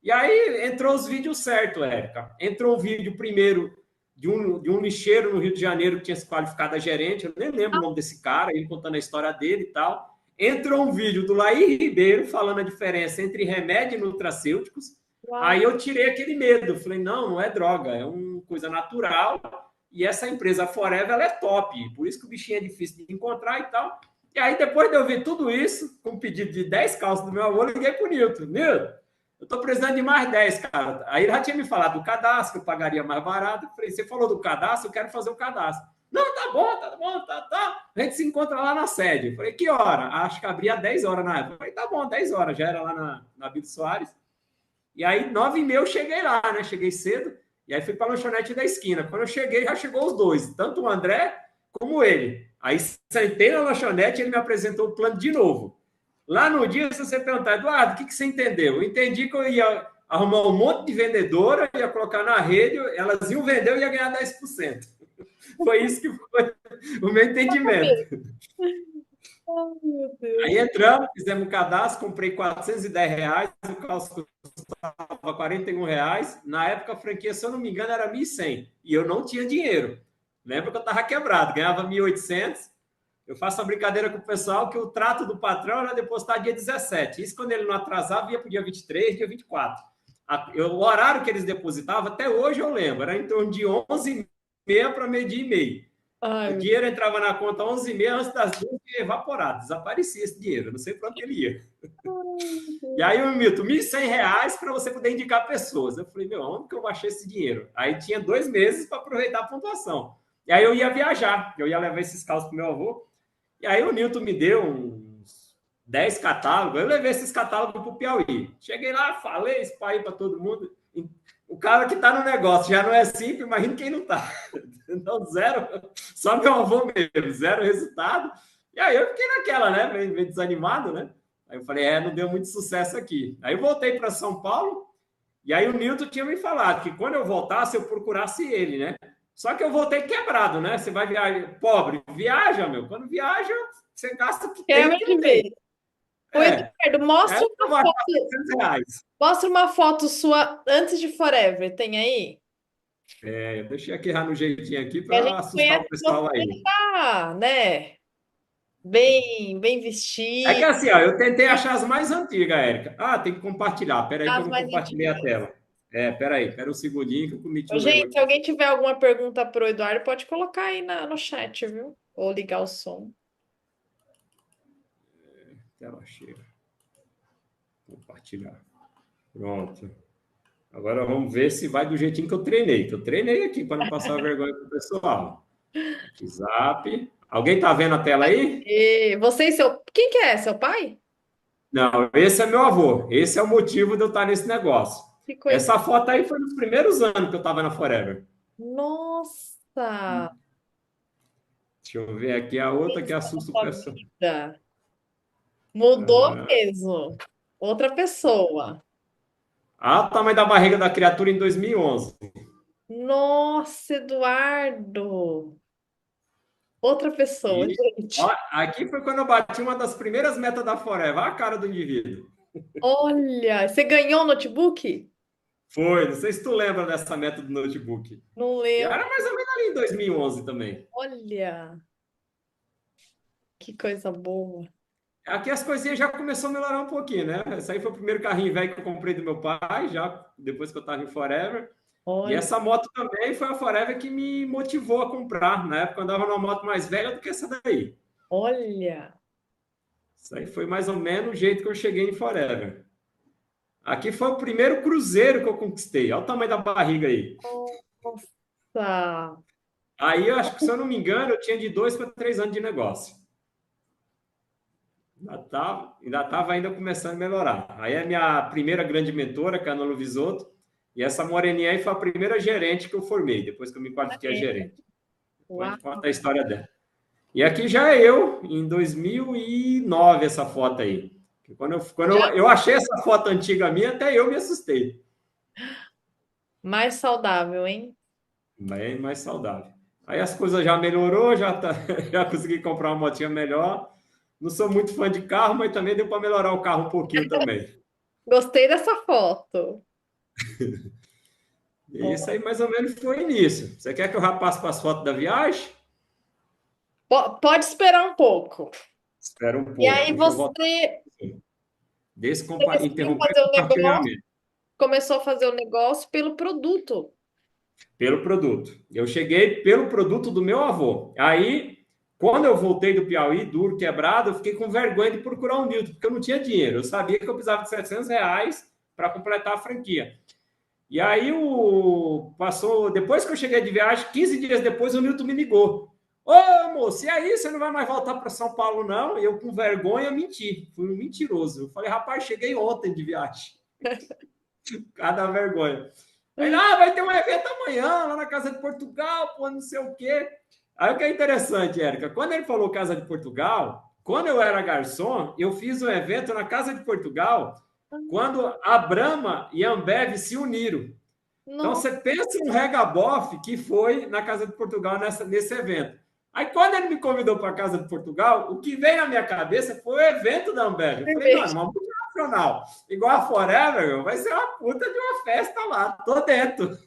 e aí entrou os vídeos certos, Érica. Entrou um vídeo primeiro de um lixeiro no Rio de Janeiro que tinha se qualificado a gerente, eu nem lembro o nome desse cara, ele contando a história dele e tal. Entrou um vídeo do Laí Ribeiro falando a diferença entre remédio e nutracêuticos. Aí Uau. eu tirei aquele medo. Falei, não, não é droga, é uma coisa natural. E essa empresa Forever, ela é top. Por isso que o bichinho é difícil de encontrar e tal. E aí, depois de eu ver tudo isso, com um pedido de 10 calças do meu avô, eu liguei pro Nilton. Nilton, eu estou precisando de mais 10, cara. Aí ele já tinha me falado do cadastro, que eu pagaria mais barato. Eu falei, você falou do cadastro, eu quero fazer o cadastro. Não, tá bom, tá bom, tá. A gente se encontra lá na sede. Eu falei, que hora? Acho que abria 10 horas na época. Eu falei, tá bom, 10 horas. Já era lá na Bito Soares. E aí, 9h30 eu cheguei lá, né? Cheguei cedo. E aí fui para a lanchonete da esquina. Quando eu cheguei, já chegou os dois. Tanto o André como ele. Aí sentei na lanchonete e ele me apresentou o plano de novo. Lá no dia, se você perguntar, Eduardo, o que você entendeu? Eu entendi que eu ia arrumar um monte de vendedora, ia colocar na rede, elas iam vender, eu ia ganhar 10%. Foi isso que foi o meu entendimento. Ai, meu Deus. Aí entramos, fizemos um cadastro, comprei R$ 410, o calço custava R$ 41. Na época, a franquia, se eu não me engano, era 1.100. E eu não tinha dinheiro. Lembra que eu estava quebrado, ganhava 1.800. Eu faço a brincadeira com o pessoal que o trato do patrão era depositar dia 17. Isso quando ele não atrasava, ia para o dia 23, dia 24. O horário que eles depositavam, até hoje eu lembro, era em torno de 11h30 para meio-dia e meio. O Ai, dinheiro entrava na conta 11h30, antes das 2 ia evaporar, desaparecia esse dinheiro, eu não sei para onde ele ia. E aí o Milton, R$ 1.100 para você poder indicar pessoas. Eu falei, meu, onde que eu baixei esse dinheiro? Aí tinha 2 meses para aproveitar a pontuação. E aí eu ia viajar, eu ia levar esses carros para o meu avô. E aí o Newton me deu uns 10 catálogos, eu levei esses catálogos para o Piauí. Cheguei lá, falei, espalhei para todo mundo. O cara que está no negócio já não é simples, imagina quem não está. Então, zero, só meu avô mesmo, zero resultado. E aí eu fiquei naquela, né, meio desanimado, né? Aí eu falei, não deu muito sucesso aqui. Aí eu voltei para São Paulo, e aí o Newton tinha me falado que quando eu voltasse, eu procurasse ele, né? Só que eu voltei quebrado, né? Você vai viajar, pobre, viaja, meu. Quando viaja, você gasta o que tem e o quero que te não ver. tem. O É. Eduardo, Aí eu vou achar R$ 600. mostra uma foto sua antes de Forever, tem aí? Eu deixei aqui errar no jeitinho aqui E a para gente assustar conhece o pessoal você, aí. tá, né? Bem É que vestido, assim, ó, eu tentei achar as mais antigas, Érica. Tem que compartilhar. Pera aí que eu as não mais compartilhei a antiguinhas. tela. Pera aí, pera um segundinho que eu cometi um erro Gente, se aqui. alguém tiver alguma pergunta pro Eduardo, pode colocar aí no chat, viu? Ou ligar o som. Tela cheia. Compartilhar. Pronto. Agora vamos ver se vai do jeitinho que eu treinei. Que eu treinei aqui para não passar vergonha pro pessoal. WhatsApp. Alguém tá vendo a tela aí? E você e seu. Quem que é? Seu pai? Não, esse é meu avô. Esse é o motivo de eu estar nesse negócio. Que coisa. Essa foto aí foi nos primeiros anos que eu estava na Forever. Nossa! Deixa eu ver aqui a outra que Pensa na assusta o sua pessoal. vida. Mudou Aham. mesmo. Outra pessoa. Ah, o tamanho da barriga da criatura em 2011. Nossa, Eduardo. Outra pessoa, E ó, gente. aqui foi quando eu bati uma das primeiras metas da Forever. Olha a cara do indivíduo. Olha, você ganhou o notebook? Foi, não sei se tu lembra dessa meta do notebook. Não E lembro. era mais ou menos ali em 2011 também. Olha, que coisa boa. Aqui as coisinhas já começou a melhorar um pouquinho, né? Esse aí foi o primeiro carrinho velho que eu comprei do meu pai, já depois que eu estava em Forever. E Olha, essa moto também foi a Forever que me motivou a comprar. Na época eu andava numa moto mais velha do que essa daí. olha. Isso aí foi mais ou menos o jeito que eu cheguei em Forever. Aqui foi o primeiro cruzeiro que eu conquistei. Olha o tamanho da barriga aí. Nossa. Aí eu acho que, se eu não me engano, eu tinha de 2 para 3 anos de negócio. Ainda começando a melhorar. Aí a minha primeira grande mentora, que é a Ana Luvisotto, e essa moreninha aí foi a primeira gerente que eu formei, depois que eu me qualifiquei a gerente. Depois a Uau. gente conta a história dela. E aqui já é eu, em 2009, essa foto aí. Quando eu achei essa foto antiga minha, até eu me assustei. Mais saudável, hein? Bem mais saudável. Aí as coisas já melhorou, já consegui comprar uma motinha melhor. Não sou muito fã de carro, mas também deu para melhorar o carro um pouquinho também. Gostei dessa foto. E isso aí mais ou menos foi o início. Você quer que eu já passe para as fotos da viagem? Pode esperar um pouco. Espera um E pouco, aí deixa eu voltar. você decidiu Interromper fazer o o negócio, compartilhamento. começou a fazer o negócio pelo produto. Pelo produto. Eu cheguei pelo produto do meu avô. Aí, quando eu voltei do Piauí, duro, quebrado, eu fiquei com vergonha de procurar um Newton, porque eu não tinha dinheiro. Eu sabia que eu precisava de R$ 700 para completar a franquia. E aí, depois que eu cheguei de viagem, 15 dias depois, o Newton me ligou. Ô, moço, e aí, você não vai mais voltar para São Paulo, não? E eu, com vergonha, menti. Fui um mentiroso. Eu falei, rapaz, cheguei ontem de viagem. Cada vergonha. Aí, vai ter um evento amanhã, lá na Casa de Portugal, pô, não sei o quê. Aí o que é interessante, Érica, quando ele falou Casa de Portugal, quando eu era garçom, eu fiz um evento na Casa de Portugal, quando a Brahma e a Ambev se uniram. Então, Nossa, você pensa um regabof que foi na Casa de Portugal nesse evento. Aí, quando ele me convidou para a Casa de Portugal, o que veio na minha cabeça foi o evento da Ambev. Eu falei, mano, uma multinacional igual a Forever, vai ser uma puta de uma festa lá, tô dentro.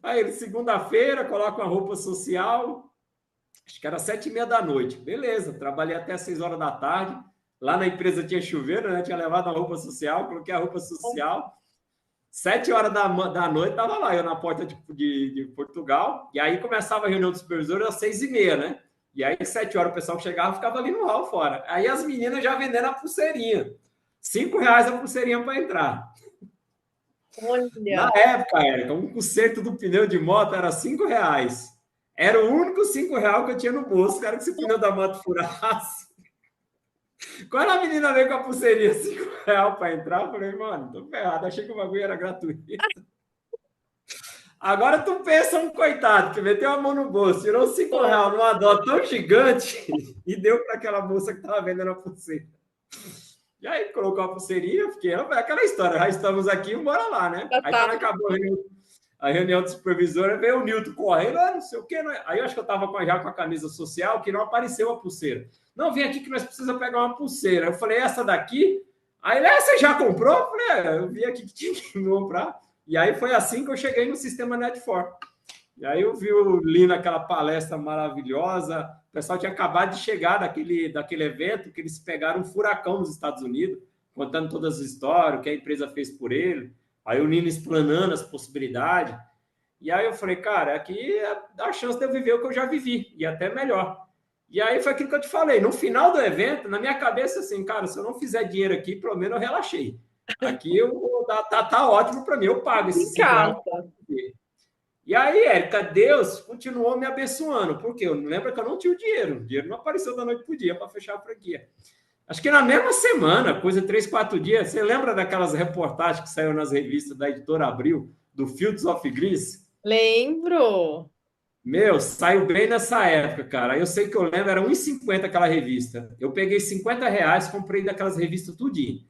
Aí, segunda-feira, coloca uma roupa social, acho que era 7h30 da noite. Beleza, trabalhei até 6 horas da tarde. Lá na empresa tinha chuveiro, né? Tinha levado a roupa social, coloquei a roupa social. 7 horas da noite, estava lá, eu na porta de Portugal. E aí começava a reunião dos supervisores às 6h30, né? E aí, 7 horas, o pessoal que chegava ficava ali no hall fora. Aí as meninas já vendendo a pulseirinha. R$ 5 a pulseirinha para entrar. Na Olha, época, Érica, um conserto do pneu de moto era R$ 5. Era o único R$ 5 que eu tinha no bolso. Cara, que se o pneu da moto furasse. Quando a menina veio com a pulseirinha R$ 5 para entrar, eu falei, mano, tô ferrado. Achei que o bagulho era gratuito. Agora tu pensa um coitado que meteu a mão no bolso, tirou R$ 5 numa dó tão gigante e deu para aquela moça que estava vendendo a pulseira. E aí colocou a pulseirinha, fiquei, aquela história, já estamos aqui, bora lá, né? já Aí tá. quando acabou a reunião do supervisor, veio o Nilton correndo, não sei o quê. Aí eu acho que eu estava já com a camisa social, que não apareceu a pulseira. Não, vem aqui que nós precisamos pegar uma pulseira. Eu falei, essa daqui? Aí ele, você já comprou? Eu falei, eu vi aqui que tinha que comprar. E aí foi assim que eu cheguei no sistema Netfor. E aí eu vi o Lino naquela palestra maravilhosa. O pessoal tinha acabado de chegar daquele evento que eles pegaram um furacão nos Estados Unidos, contando todas as histórias, o que a empresa fez por ele. Aí o Lino explanando as possibilidades. E aí eu falei, cara, aqui dá a chance de eu viver o que eu já vivi, e até melhor. E aí foi aquilo que eu te falei. No final do evento, na minha cabeça, assim, cara, se eu não fizer dinheiro aqui, pelo menos eu relaxei. Aqui tá ótimo para mim, eu pago Em esses R$ 5. casa. E aí, Érica, Deus continuou me abençoando, porque eu lembro que eu não tinha o dinheiro não apareceu da noite para o dia para fechar a franquia. Acho que na mesma semana, coisa 3, 4 dias, você lembra daquelas reportagens que saíram nas revistas da editora Abril, do Fields of Greece? Lembro. Meu, saiu bem nessa época, cara. Eu sei que eu lembro, era 1,50 aquela revista. Eu peguei R$ 50, comprei daquelas revistas tudinho.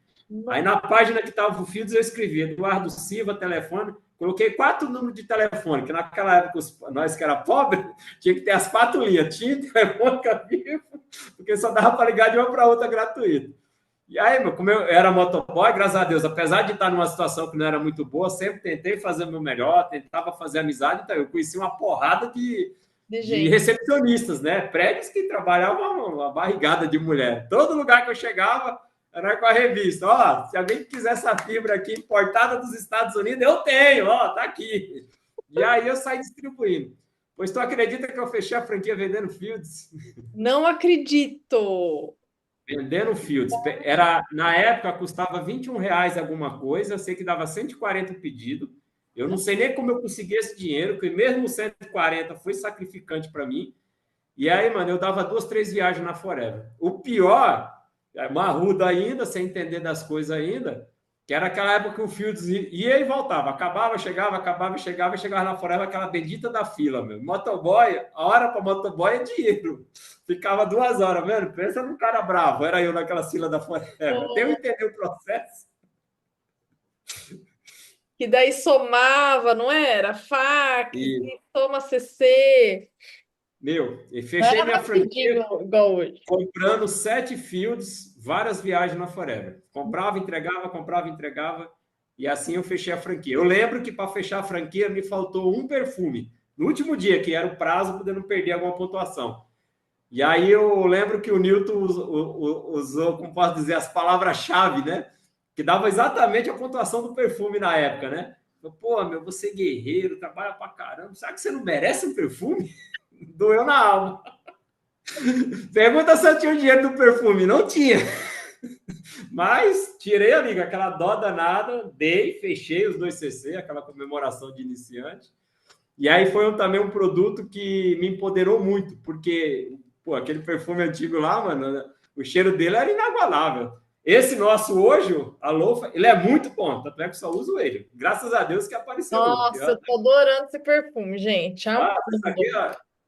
Aí na página que estava o Fields, eu escrevi Eduardo Silva, telefone, coloquei 4 números de telefone, que naquela época nós que era pobre, tinha que ter as 4 linhas, tinha telefone vivo, porque só dava para ligar de uma para outra gratuito. E aí, meu, como eu era motoboy, graças a Deus, apesar de estar numa situação que não era muito boa, sempre tentei fazer o meu melhor, tentava fazer amizade, então eu conheci uma porrada De de gente. recepcionistas, né? Prédios que trabalhavam uma barrigada de mulher. Todo lugar que eu chegava era com a revista. Ó, se alguém quiser essa fibra aqui importada dos Estados Unidos, eu tenho, ó, tá aqui. E aí eu saí distribuindo. Pois tu acredita que eu fechei a franquia vendendo Fields? Não acredito. Vendendo Fields. Na época custava R$ 21 alguma coisa, eu sei que dava 140 o pedido. Eu não sei nem como eu consegui esse dinheiro, porque mesmo 140 foi sacrificante para mim. E aí, mano, eu dava 2, 3 viagens na Forever. O pior, marrudo ainda, sem entender das coisas ainda, que era aquela época que o Fields ia e voltava. Acabava, chegava na Forever, aquela bendita da fila, meu. Motoboy, a hora para motoboy é dinheiro. Ficava 2 horas, mano. Pensa num cara bravo. Era eu naquela fila da Forever. Até eu Oh, entender o processo. que daí somava, não era? FAQ, E, soma CC. meu, e Não fechei era minha franquia rapidinho igual hoje. comprando 7 Fields, várias viagens na Forever. Comprava, entregava, e assim eu fechei a franquia. Eu lembro que para fechar a franquia me faltou um perfume. No último dia, que era o prazo, podendo perder alguma pontuação. E aí eu lembro que o Newton usou, como posso dizer, as palavras-chave, né? Que dava exatamente a pontuação do perfume na época, né? Pô, meu, você é guerreiro, trabalha pra caramba. Será que você não merece um perfume? Doeu na alma. Pergunta se eu tinha o dinheiro do perfume. Não tinha. Mas tirei, amiga, aquela dó danada, dei, fechei os 2 CC, aquela comemoração de iniciante. E aí foi também um produto que me empoderou muito, porque pô, aquele perfume antigo lá, mano, o cheiro dele era inagualável. Esse nosso hoje, a Lofa, ele é muito bom, tanto é que só uso ele. Graças a Deus que apareceu um. Nossa, eu tô adorando esse perfume, gente. Ah, isso aqui,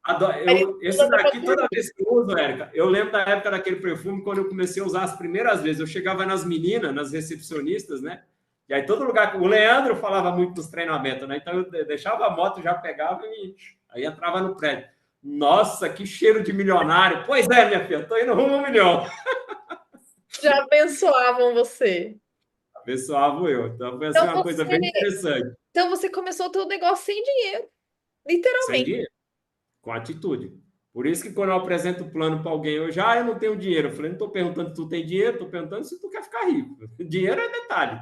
Amando. ó, esse Marina, dá pra daqui, toda dormir. vez que eu uso, Érica, eu lembro da época daquele perfume, quando eu comecei a usar as primeiras vezes. Eu chegava nas meninas, nas recepcionistas, né? E aí todo lugar, o Leandro falava muito nos treinamentos, né? Então eu deixava a moto, já pegava e aí entrava no prédio. Nossa, que cheiro de milionário. Pois é, minha filha, tô indo rumo a 1 milhão. Já abençoavam você. Abençoava eu. Então foi assim Então uma coisa você, bem interessante. então você começou o teu negócio sem dinheiro, Sem literalmente. dinheiro, com atitude. Por isso que quando eu apresento o plano para alguém, eu não tenho dinheiro. Eu falei, não estou perguntando se tu tem dinheiro, estou perguntando se tu quer ficar rico. Dinheiro é detalhe.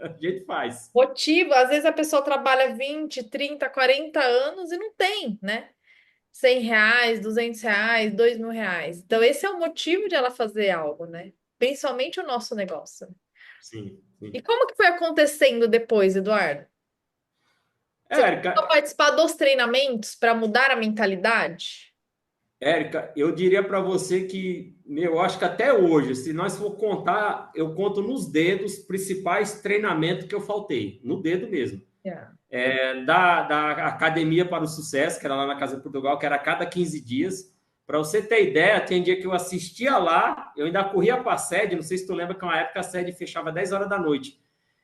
A gente faz. Motivo, às vezes a pessoa trabalha 20, 30, 40 anos e não tem, né? R$ 100, R$ 200, R$ 2.000. Então, esse é o motivo de ela fazer algo, né? Principalmente o nosso negócio. Sim, E sim. como que foi acontecendo depois, Eduardo? Você Érica, começou a participar dos treinamentos para mudar a mentalidade? Érica, eu diria para você que, eu acho que até hoje, se nós for contar, eu conto nos dedos principais treinamentos que eu faltei, no dedo mesmo. Yeah. Da Academia para o Sucesso, que era lá na Casa de Portugal, que era a cada 15 dias. Para você ter ideia, tem dia que eu assistia lá, eu ainda corria para a sede, não sei se tu lembra que uma época a sede fechava 10 horas da noite.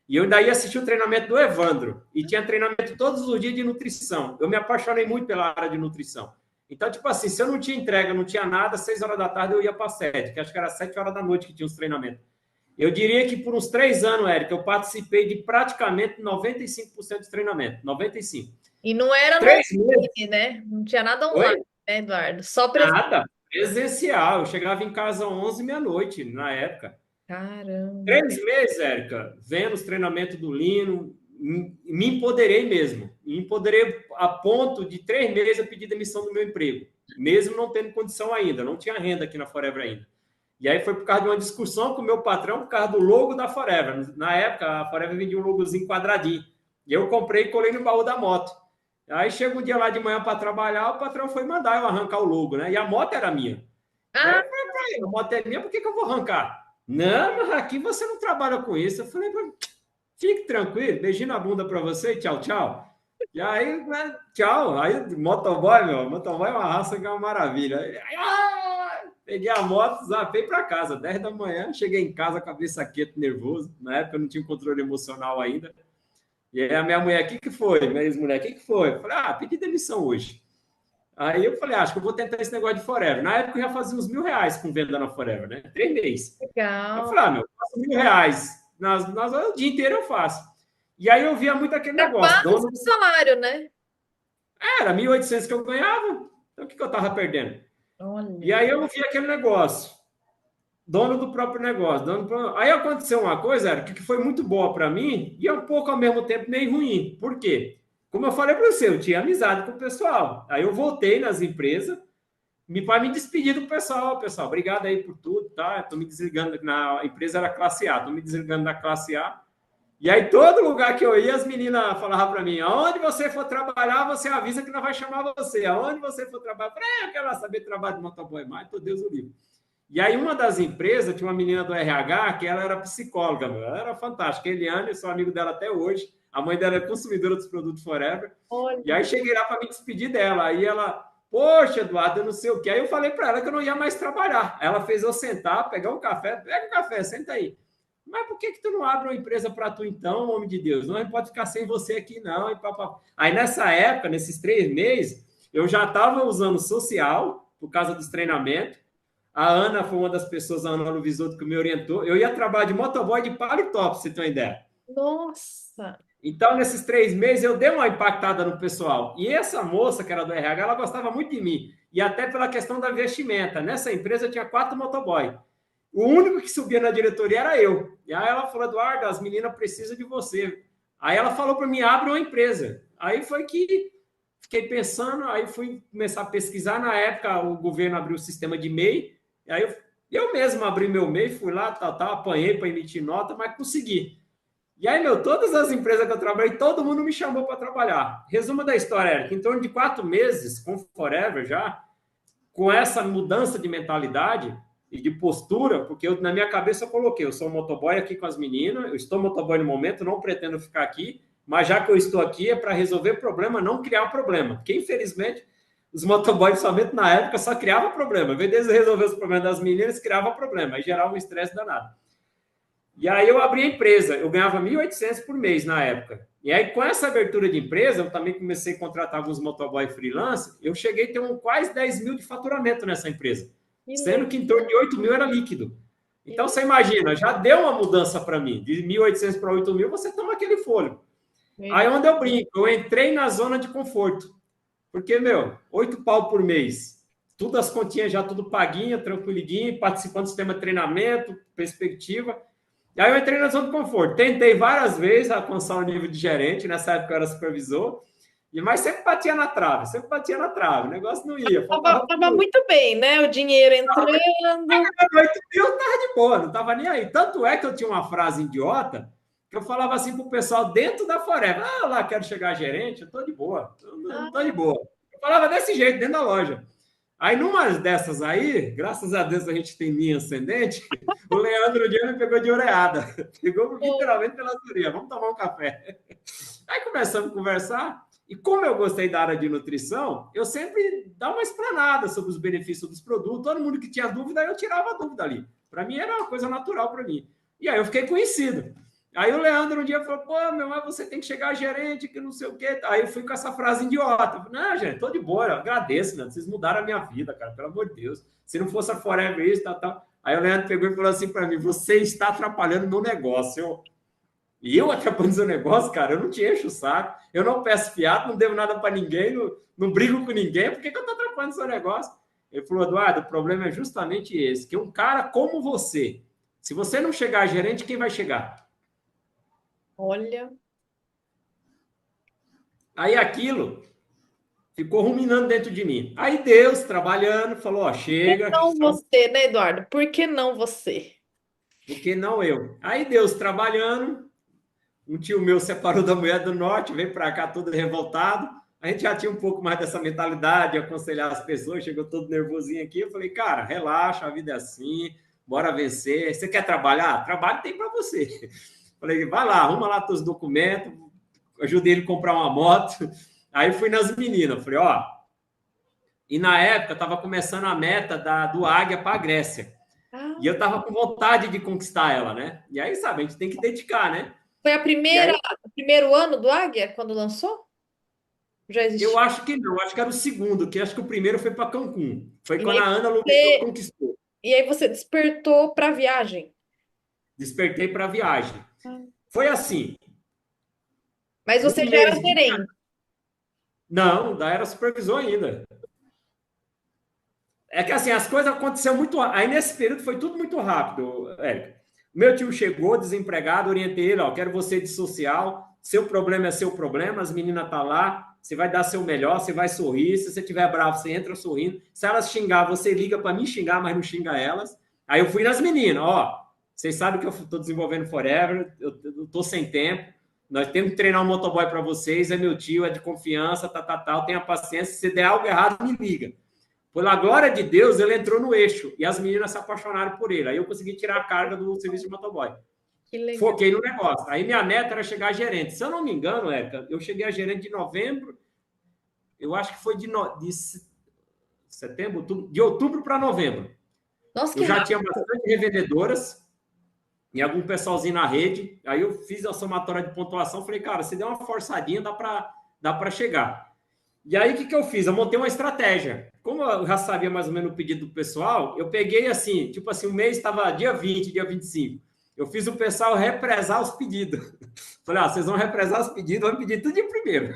E eu ainda ia assistir o treinamento do Evandro. E tinha treinamento todos os dias de nutrição. Eu me apaixonei muito pela área de nutrição. Então, tipo assim, se eu não tinha entrega, não tinha nada, 6 horas da tarde eu ia para a sede, que acho que era 7 horas da noite que tinha os treinamentos. Eu diria que por uns 3 anos, Érica, eu participei de praticamente 95% dos treinamentos. 95%. E não era no 3 meses. online, né? Não tinha nada Oi? online, né, Eduardo? Só presencial. Nada. Presencial. Eu chegava em casa às 11 meia-noite, na época. Caramba. 3 meses, Érica, vendo os treinamentos do Lino, me empoderei mesmo. Me empoderei a ponto de 3 meses eu pedir demissão do meu emprego, mesmo não tendo condição ainda, não tinha renda aqui na Forever ainda. E aí foi por causa de uma discussão com o meu patrão, por causa do logo da Forever. Na época, a Forever vendia um logozinho quadradinho. E eu comprei e colei no baú da moto. Aí chega um dia lá de manhã para trabalhar, o patrão foi mandar eu arrancar o logo, né? E a moto era minha. E aí Ah, eu falei para ele, a moto é minha, por que eu vou arrancar? Não, mas aqui você não trabalha com isso. Eu falei, fique tranquilo, beijinho na bunda para você e tchau, tchau. E aí, né, tchau. Aí, motoboy é uma raça que é uma maravilha. Peguei a moto, zapei para casa, 10 da manhã, cheguei em casa, cabeça quieta, nervoso. Na época eu não tinha controle emocional ainda. E aí a minha mulher, o que que foi? Minha ex-mulher, o que que foi? Eu falei, pedi demissão hoje. Aí eu falei, acho que eu vou tentar esse negócio de Forever. Na época eu já fazia uns R$ 1.000 com venda na Forever, né? 3 meses. Aí eu legal. falei, meu, eu faço R$ 1.000. O dia inteiro eu faço. E aí eu via muito aquele Era negócio. quase o seu salário, né? Era 1.800 que eu ganhava. Então o que, que eu estava perdendo? E Olha. aí eu via aquele negócio. Dono do próprio negócio. Aí aconteceu uma coisa, Eric, que foi muito boa para mim e um pouco ao mesmo tempo meio ruim. Por quê? Como eu falei para você, eu tinha amizade com o pessoal. Aí eu voltei nas empresas, para me despedir do pessoal. Pessoal, obrigado aí por tudo, tá? Estou me desligando. Na empresa era classe A, estou me desligando da classe A. E aí, todo lugar que eu ia, as meninas falavam para mim: aonde você for trabalhar, você avisa que não vai chamar você. Aonde você for trabalhar, eu falei, eu quero saber trabalho de motoboy mais, tô Deus o livre. E aí, uma das empresas, tinha uma menina do RH, que ela era psicóloga, meu. Ela era fantástica. Eliane, eu sou amigo dela até hoje. A mãe dela é consumidora dos produtos Forever. E Olha. aí, cheguei lá para me despedir dela. Aí ela, poxa, Eduardo, eu não sei o quê. Aí eu falei para ela que eu não ia mais trabalhar. Ela fez eu sentar, pegar um café. Pega um café, senta aí. Mas por que tu não abre uma empresa para tu então, homem de Deus? Não pode ficar sem você aqui, não. Aí, nessa época, nesses 3 meses, eu já estava usando social, por causa dos treinamentos. A Ana foi uma das pessoas, a Ana Luvisoto, que me orientou. Eu ia trabalhar de motoboy de paletó, para você ter uma ideia. Nossa. Então, nesses 3 meses, eu dei uma impactada no pessoal. E essa moça, que era do RH, ela gostava muito de mim. E até pela questão da vestimenta. Nessa empresa, eu tinha 4 motoboy. O único que subia na diretoria era eu. E aí ela falou, Eduardo, as meninas precisam de você. Aí ela falou para mim, abre uma empresa. Aí foi que fiquei pensando, aí fui começar a pesquisar. Na época, o governo abriu o sistema de MEI. Aí eu mesmo abri meu MEI, fui lá, apanhei para emitir nota, mas consegui. E aí, meu, todas as empresas que eu trabalhei, todo mundo me chamou para trabalhar. Resumo da história, Eric, em torno de 4 meses, com Forever já, com essa mudança de mentalidade e de postura, porque na minha cabeça eu coloquei, eu sou um motoboy aqui com as meninas, eu estou motoboy no momento, não pretendo ficar aqui, mas já que eu estou aqui é para resolver problema, não criar problema. Porque, infelizmente, os motoboys, somente na época, só criavam problema. Em vez de resolver os problemas das meninas, criavam problema. Aí gerava um estresse danado. E aí eu abri a empresa, eu ganhava 1.800 por mês na época. E aí, com essa abertura de empresa, eu também comecei a contratar alguns motoboy freelance, eu cheguei a ter quase 10 mil de faturamento nessa empresa, Que sendo que em torno de 8 mil era líquido. Então, você imagina, já deu uma mudança para mim, de 1.800 para 8 mil, você toma aquele fôlego. Aí legal. onde eu brinco, eu entrei na zona de conforto, porque, meu, 8 pau por mês, tudo as continhas já tudo paguinha, tranquilinho, participando do sistema de treinamento, perspectiva. E aí eu entrei na zona de conforto. Tentei várias vezes alcançar o nível de gerente, nessa época eu era supervisor, mas sempre batia na trave, sempre batia na trave, o negócio não ia, Tava, faltava tava muito bem, né? O dinheiro entrando. 8 mil, eu estava de boa, não estava nem aí. Tanto é que eu tinha uma frase idiota que eu falava assim para o pessoal dentro da Forever: ah, lá, quero chegar a gerente, eu estou de boa, eu estou de boa. Eu falava desse jeito, dentro da loja. Aí, numa dessas aí, graças a Deus a gente tem linha ascendente, o Leandro um dia me pegou de orelhada. Pegou literalmente pela teoria. Vamos tomar um café. Aí começamos a conversar. E como eu gostei da área de nutrição, eu sempre dava uma explanada sobre os benefícios dos produtos. Todo mundo que tinha dúvida, eu tirava a dúvida ali. Para mim era uma coisa natural para mim. E aí eu fiquei conhecido. Aí o Leandro um dia falou: pô, meu, mas você tem que chegar a gerente, que não sei o quê. Aí eu fui com essa frase idiota. Eu falei: não, gente, tô de boa, eu agradeço, né? Vocês mudaram a minha vida, cara, pelo amor de Deus. Se não fosse a Forever isso, tal. Aí o Leandro pegou e falou assim para mim: você está atrapalhando meu negócio. E eu atrapalhando seu negócio, cara, eu não te encho o saco, eu não peço fiado, não devo nada para ninguém, não brigo com ninguém, por que eu tô atrapalhando seu negócio? Ele falou: Eduardo, o problema é justamente esse, que um cara como você, se você não chegar a gerente, quem vai chegar? Olha. Aí aquilo ficou ruminando dentro de mim. Aí Deus, trabalhando, falou: ó, Por que chega, não você, né, Eduardo? Por que não você? por que não eu? Aí Deus trabalhando, um tio meu separou da mulher do norte, veio para cá todo revoltado. A gente já tinha um pouco mais dessa mentalidade de aconselhar as pessoas, chegou todo nervosinho aqui. Eu falei: cara, relaxa, a vida é assim, bora vencer. Você quer trabalhar? Trabalho tem para você. Falei: vai lá, arruma lá teus documentos, ajudei ele a comprar uma moto. Aí fui nas meninas, falei: ó. E na época estava começando a meta do Águia para a Grécia. Ah, E eu estava com vontade de conquistar ela, né? E aí, sabe, a gente tem que dedicar, né? foi E aí o primeiro ano do Águia, quando lançou? Já eu existia. acho que não, acho que era o segundo, que acho que o primeiro foi para Cancún. Foi E quando a aí Ana Luísa você, conquistou. e aí você despertou para a viagem. Despertei para a viagem. Ah. Foi assim, Mas no você já era mês de. gerente. Não, ainda era supervisor ainda. É que assim, as coisas aconteceram muito. Aí nesse período foi tudo muito rápido, Érica. Meu tio chegou, desempregado, orientei ele: ó, quero você de social, seu problema é seu problema, as meninas estão lá, você vai dar seu melhor, você vai sorrir, se você estiver bravo, você entra sorrindo. Se elas xingar, você liga para mim xingar, mas não xinga elas. Aí eu fui nas meninas: ó, vocês sabem que eu estou desenvolvendo Forever, eu estou sem tempo, nós temos que treinar um motoboy para vocês, é meu tio, é de confiança, tal, tenha paciência, se der algo errado, me liga. Pela glória de Deus, ele entrou no eixo e as meninas se apaixonaram por ele. Aí eu consegui tirar a carga do serviço de motoboy. Que legal. Foquei no negócio. Aí minha meta era chegar a gerente. Se eu não me engano, Érica, eu cheguei a gerente de novembro, eu acho que foi de setembro, de outubro para novembro. Nossa, Eu que já tinha rápido. bastante revendedoras e algum pessoalzinho na rede. Aí eu fiz a somatória de pontuação, falei: cara, se der uma forçadinha, dá para chegar. E aí, o que eu fiz? Eu montei uma estratégia. Como eu já sabia mais ou menos o pedido do pessoal, eu peguei assim, tipo assim, o mês estava dia 20, dia 25. Eu fiz o pessoal represar os pedidos. Falei: vocês vão represar os pedidos, vão pedir tudo de primeiro.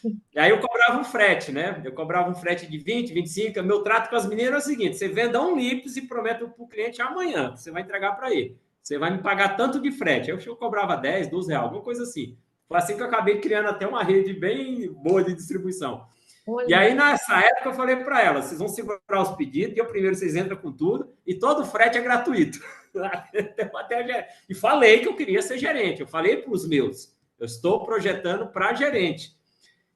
E aí eu cobrava um frete, né? Eu cobrava um frete de 20, 25. Meu trato com as meninas é o seguinte: você venda um Lips e promete para o cliente amanhã, que você vai entregar para ele. Você vai me pagar tanto de frete. Eu cobrava 10, 12 reais, alguma coisa assim. Foi assim que eu acabei criando até uma rede bem boa de distribuição. E Olha, aí, nessa época, eu falei para elas: vocês vão segurar os pedidos, e eu primeiro vocês entram com tudo, e todo o frete é gratuito. E falei que eu queria ser gerente. Eu falei para os meus: eu estou projetando para gerente.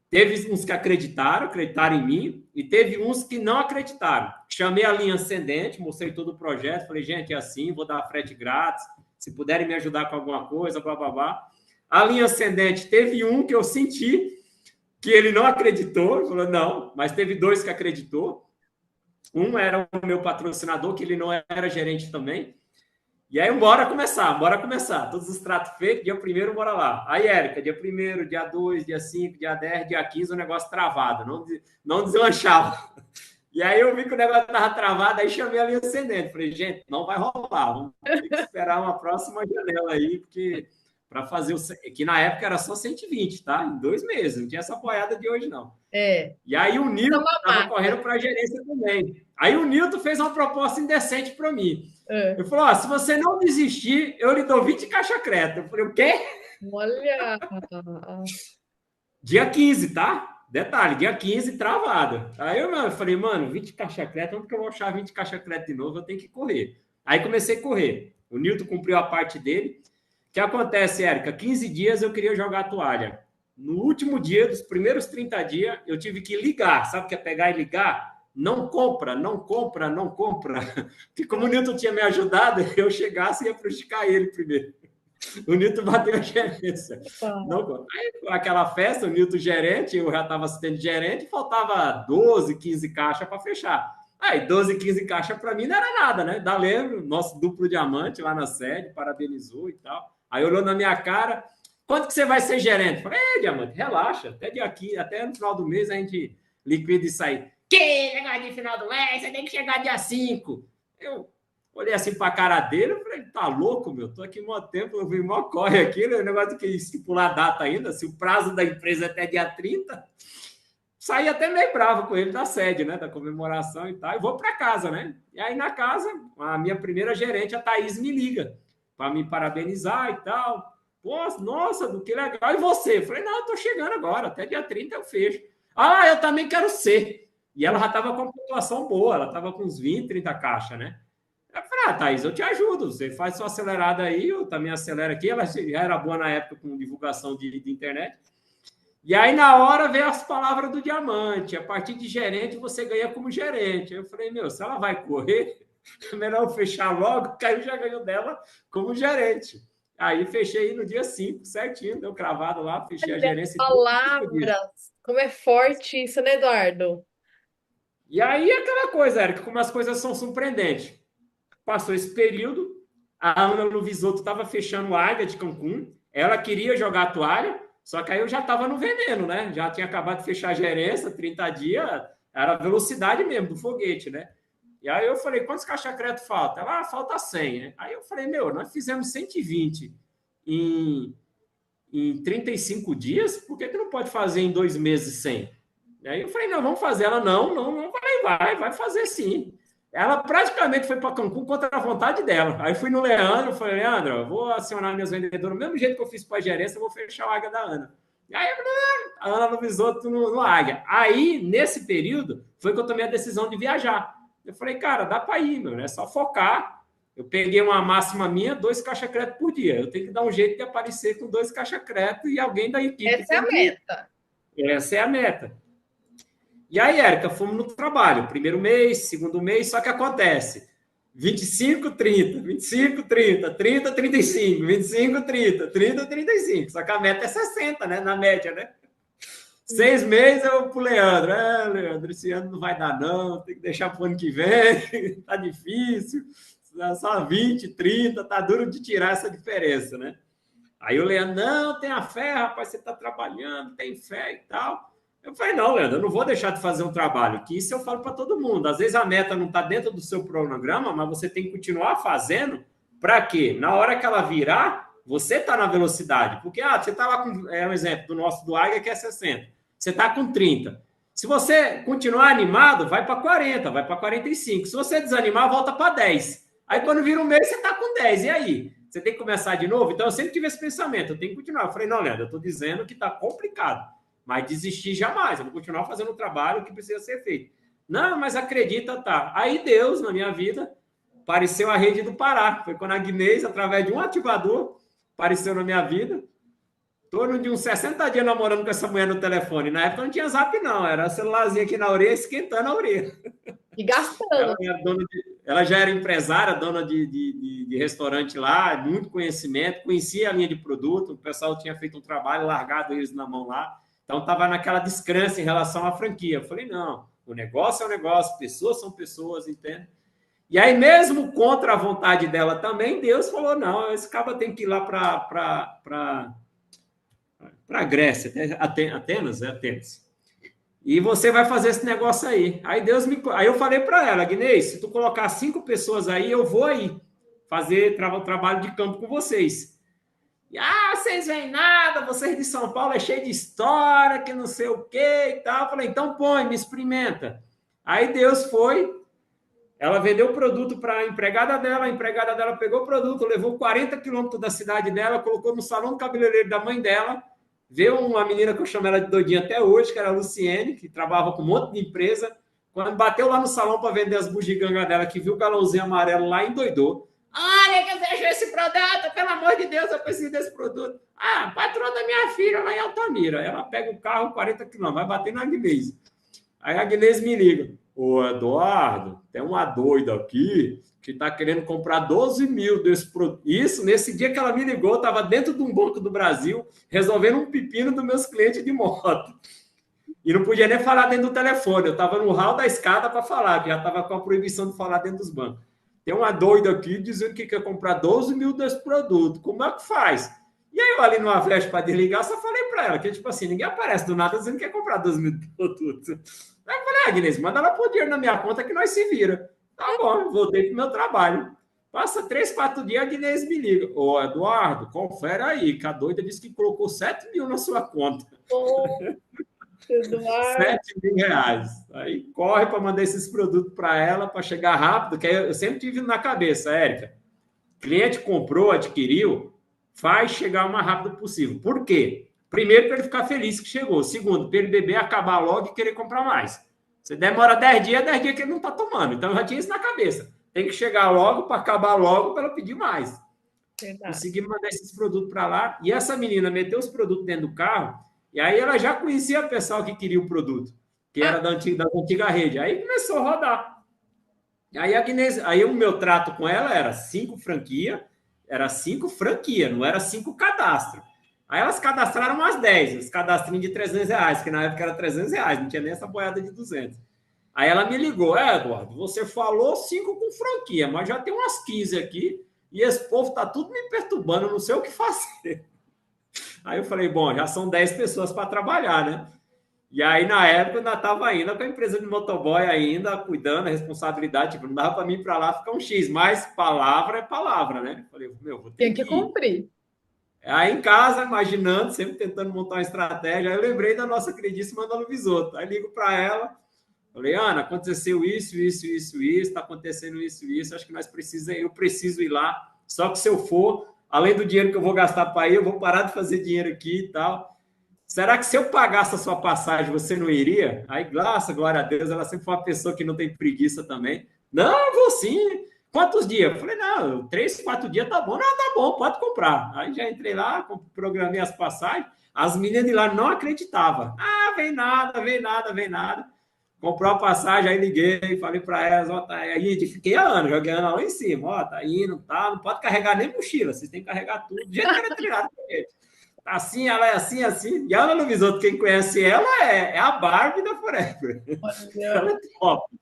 Teve uns que acreditaram em mim, e teve uns que não acreditaram. Chamei a linha ascendente, mostrei todo o projeto, falei: gente, é assim, vou dar frete grátis, se puderem me ajudar com alguma coisa, blá, blá, blá. A linha ascendente teve um que eu senti que ele não acreditou, falou não, mas teve dois que acreditou. Um era o meu patrocinador, que ele não era gerente também. E aí, bora começar. Todos os tratos feitos, dia 1º, bora lá. Aí, Érica, dia 1º, dia 2, dia 5, dia 10, dia 15, o negócio travado, não deslanchava. E aí eu vi que o negócio estava travado, aí chamei a linha ascendente. Falei: gente, não vai rolar, vamos ter que esperar uma próxima janela aí, porque para fazer que na época era só 120, tá? Em 2 meses, não tinha essa boiada de hoje, não. É. E aí o É Nilton uma estava máquina. correndo para a gerência também. Aí o Nilton fez uma proposta indecente para mim. É. Ele falou: ó, se você não desistir, eu lhe dou 20 caixa creta. Eu falei: o quê? Olha. Dia 15, tá? Detalhe, dia 15, travada. Aí eu falei: mano, 20 caixa creta, onde que eu vou achar 20 caixa creta de novo? Eu tenho que correr. Aí comecei a correr. O Nilton cumpriu a parte dele. O que acontece, Érica? 15 dias eu queria jogar a toalha. No último dia, dos primeiros 30 dias, eu tive que ligar. Sabe o que é pegar e ligar? Não compra, não compra, não compra. Porque como o Nilton tinha me ajudado, eu chegasse e ia prejudicar ele primeiro. O Nilton bateu a gerência. Não, aí, aquela festa, o Nilton gerente, eu já estava assistente gerente, faltava 12, 15 caixas para fechar. Aí, 12, 15 caixas para mim não era nada, né? Da lembro, nosso duplo diamante lá na sede, parabenizou e tal. Aí olhou na minha cara, quanto que você vai ser gerente? Falei, diamante, relaxa, até dia aqui, até no final do mês a gente liquida isso aí. Que negócio de final do mês, você tem que chegar dia 5. Eu olhei assim para a cara dele, eu falei, tá louco, meu? Tô aqui mó tempo, eu vi mó corre aqui, né? O negócio que estipular a data ainda, se o prazo da empresa é até dia 30, saí até meio bravo com ele da sede, né? Da comemoração e tal, e vou para casa, né? E aí na casa, a minha primeira gerente, a Thaís, me liga para me parabenizar e tal. Pô, nossa, do que legal. E você? Eu falei, não, eu tô chegando agora, até dia 30 eu fecho. Ah, eu também quero ser. E ela já estava com uma pontuação boa, ela estava com uns 20, 30 caixas, né? Eu falei, Thaís, eu te ajudo. Você faz sua acelerada aí, eu também acelero aqui. Ela já era boa na época com divulgação de internet. E aí, na hora, veio as palavras do diamante. A partir de gerente, você ganha como gerente. Aí eu falei, meu, se ela vai correr, é melhor eu fechar logo, que aí eu já ganho dela como gerente. Aí fechei no dia 5, certinho, deu cravado lá, fechei a Olha, gerência em 35 dias. palavras. Como é forte isso, né, Eduardo? E aí, aquela coisa, Érica, como as coisas são surpreendentes. Passou esse período, a Ana Luvisoto estava fechando a Águia de Cancún, ela queria jogar a toalha, só que aí eu já estava no veneno, né? Já tinha acabado de fechar a gerência, 30 dias, era a velocidade mesmo do foguete, né? E aí eu falei, quantos caixa credo falta? Ela, falta 100, né? Aí eu falei, meu, nós fizemos 120 em 35 dias, por que não pode fazer em 2 meses 100? Aí eu falei, não, vamos fazer. Ela, não, não, não. Eu falei, vai fazer sim. Ela praticamente foi para Cancún contra a vontade dela. Aí fui no Leandro, falei, Leandro, eu vou acionar minhas vendedoras, do mesmo jeito que eu fiz para a gerência, eu vou fechar o Águia da Ana. E aí a Ana não visou no Águia. Aí, nesse período, foi que eu tomei a decisão de viajar. Eu falei, cara, dá para ir, meu, é só focar. Eu peguei uma máxima minha, 2 caixa-crédito por dia. Eu tenho que dar um jeito de aparecer com 2 caixa-crédito e alguém da equipe Essa é a tem que. meta. Essa é a meta. E aí, Érica, fomos no trabalho. Primeiro mês, segundo mês, só que acontece. 25, 30, 25, 30, 30, 35, 25, 30, 30, 35. Só que a meta é 60, né? Na média, né? 6 meses eu pro Leandro. Leandro, esse ano não vai dar, não. Tem que deixar pro ano que vem. Tá difícil. Só 20, 30, tá duro de tirar essa diferença, né? Aí o Leandro, não, tenha fé, rapaz, você tá trabalhando, tem fé e tal. Eu falei, não, Leandro, eu não vou deixar de fazer um trabalho, que isso eu falo para todo mundo. Às vezes a meta não está dentro do seu cronograma, mas você tem que continuar fazendo para quê? Na hora que ela virar, você está na velocidade. Porque você está lá com, um exemplo do nosso do Águia, que é 60. Você está com 30. Se você continuar animado, vai para 40, vai para 45. Se você desanimar, volta para 10. Aí quando vira um mês, você está com 10. E aí? Você tem que começar de novo? Então eu sempre tive esse pensamento, eu tenho que continuar. Eu falei, não, Leandro, eu estou dizendo que está complicado. Mas desistir jamais, eu vou continuar fazendo o trabalho que precisa ser feito. Não, mas acredita, tá. Aí Deus, na minha vida, apareceu a rede do Pará. Foi quando a Guinês, através de um ativador, apareceu na minha vida. Torno de uns 60 dias namorando com essa mulher no telefone. Na época não tinha zap, não. Era celularzinho aqui na orelha, esquentando a orelha. E gastando. Ela já era empresária, dona de restaurante lá, muito conhecimento, conhecia a linha de produto, o pessoal tinha feito um trabalho, largado eles na mão lá. Então, estava naquela descrença em relação à franquia. Eu falei, não, o negócio é um negócio, pessoas são pessoas, entende? E aí, mesmo contra a vontade dela também, Deus falou, não, esse cara tem que ir lá para a Grécia, Atenas, é Atenas. E você vai fazer esse negócio aí. Aí eu falei para ela, Guinês, se tu colocar 5 pessoas aí, eu vou aí fazer trabalho de campo com vocês. E, vocês veem nada, vocês de São Paulo é cheio de história, que não sei o quê e tal. Eu falei, então põe, me experimenta. Aí Deus foi, ela vendeu o produto para a empregada dela pegou o produto, levou 40 quilômetros da cidade dela, colocou no salão do cabeleireiro da mãe dela, veio uma menina que eu chamo ela de doidinha até hoje, que era a Luciene, que trabalhava com um monte de empresa. Quando bateu lá no salão para vender as bugigangas dela, que viu o galãozinho amarelo lá, endoidou. Olha, que eu vejo esse produto, pelo amor de Deus, eu preciso desse produto. Patroa da minha filha lá em Altamira. Ela pega o carro 40 quilômetros, vai bater na Agnês. Aí a Agnês me liga. Ô, Eduardo, tem uma doida aqui que está querendo comprar 12 mil desse produto. Isso, nesse dia que ela me ligou, eu estava dentro de um banco do Brasil, resolvendo um pepino dos meus clientes de moto. E não podia nem falar dentro do telefone. Eu estava no hall da escada para falar, que já estava com a proibição de falar dentro dos bancos. Tem uma doida aqui dizendo que quer comprar 12 mil desse produto. Como é que faz? E aí eu ali numa flash para desligar, só falei para ela, que tipo assim, ninguém aparece do nada dizendo que quer comprar 12 mil produtos. Aí eu falei, Agnes, manda ela pôr dinheiro na minha conta que nós se vira. Tá bom, voltei pro meu trabalho. Passa 3, 4 dias, a Agnes me liga. Ô, Eduardo, confere aí, que a doida disse que colocou 7 mil na sua conta. Ô, Eduardo. 7 mil reais. Aí corre para mandar esses produtos para ela, para chegar rápido, que eu sempre tive na cabeça, Érica. Cliente comprou, adquiriu, faz chegar o mais rápido possível. Por quê? Primeiro, para ele ficar feliz que chegou. Segundo, para ele beber, acabar logo e querer comprar mais. Você demora 10 dias, 10 dias que ele não está tomando. Então, eu já tinha isso na cabeça. Tem que chegar logo para acabar logo para ela pedir mais. Verdade. Consegui mandar esses produtos para lá. E essa menina meteu os produtos dentro do carro. E aí ela já conhecia o pessoal que queria o produto, que era da antiga rede. Aí começou a rodar. Aí, aí o meu trato com ela era 5 franquia, não era 5 cadastros. Aí elas cadastraram umas 10, os cadastrinhos de R$ 300, que na época era R$ 300, não tinha nem essa boiada de 200. Aí ela me ligou, Eduardo, você falou 5 com franquia, mas já tem umas 15 aqui, e esse povo tá tudo me perturbando, eu não sei o que fazer. Aí eu falei, bom, já são 10 pessoas para trabalhar, né? E aí, na época, eu ainda estava ainda com a empresa de motoboy ainda, cuidando, a responsabilidade, tipo, não dava para mim ir para lá ficar um X, mas palavra é palavra, né? Eu falei, meu, vou ter Tem que que ir. cumprir. Aí em casa, imaginando, sempre tentando montar uma estratégia, aí eu lembrei da nossa queridíssima Ana Luvisoto. Aí ligo para ela, falei, Ana, aconteceu isso, está acontecendo isso, acho que eu preciso ir lá, só que se eu for, além do dinheiro que eu vou gastar para ir, eu vou parar de fazer dinheiro aqui e tal. Será que se eu pagasse a sua passagem, você não iria? Aí, graças, glória a Deus, ela sempre foi uma pessoa que não tem preguiça também. Não, eu vou sim. Quantos dias? Eu falei, não, 3, 4 dias tá bom. Não, tá bom, pode comprar. Aí já entrei lá, programei as passagens. As meninas de lá não acreditavam. Vem nada, vem nada, vem nada. Comprou a passagem, aí liguei, falei para elas, ó, tá aí, fiquei a Ana, joguei a Ana lá em cima, ó, tá indo, tá, não pode carregar nem mochila, vocês têm que carregar tudo, do jeito que era treinado, gente. Assim, ela é assim, assim. E a Ana Luvisoto, quem conhece ela, é a Barbie da Forever. Ela é top.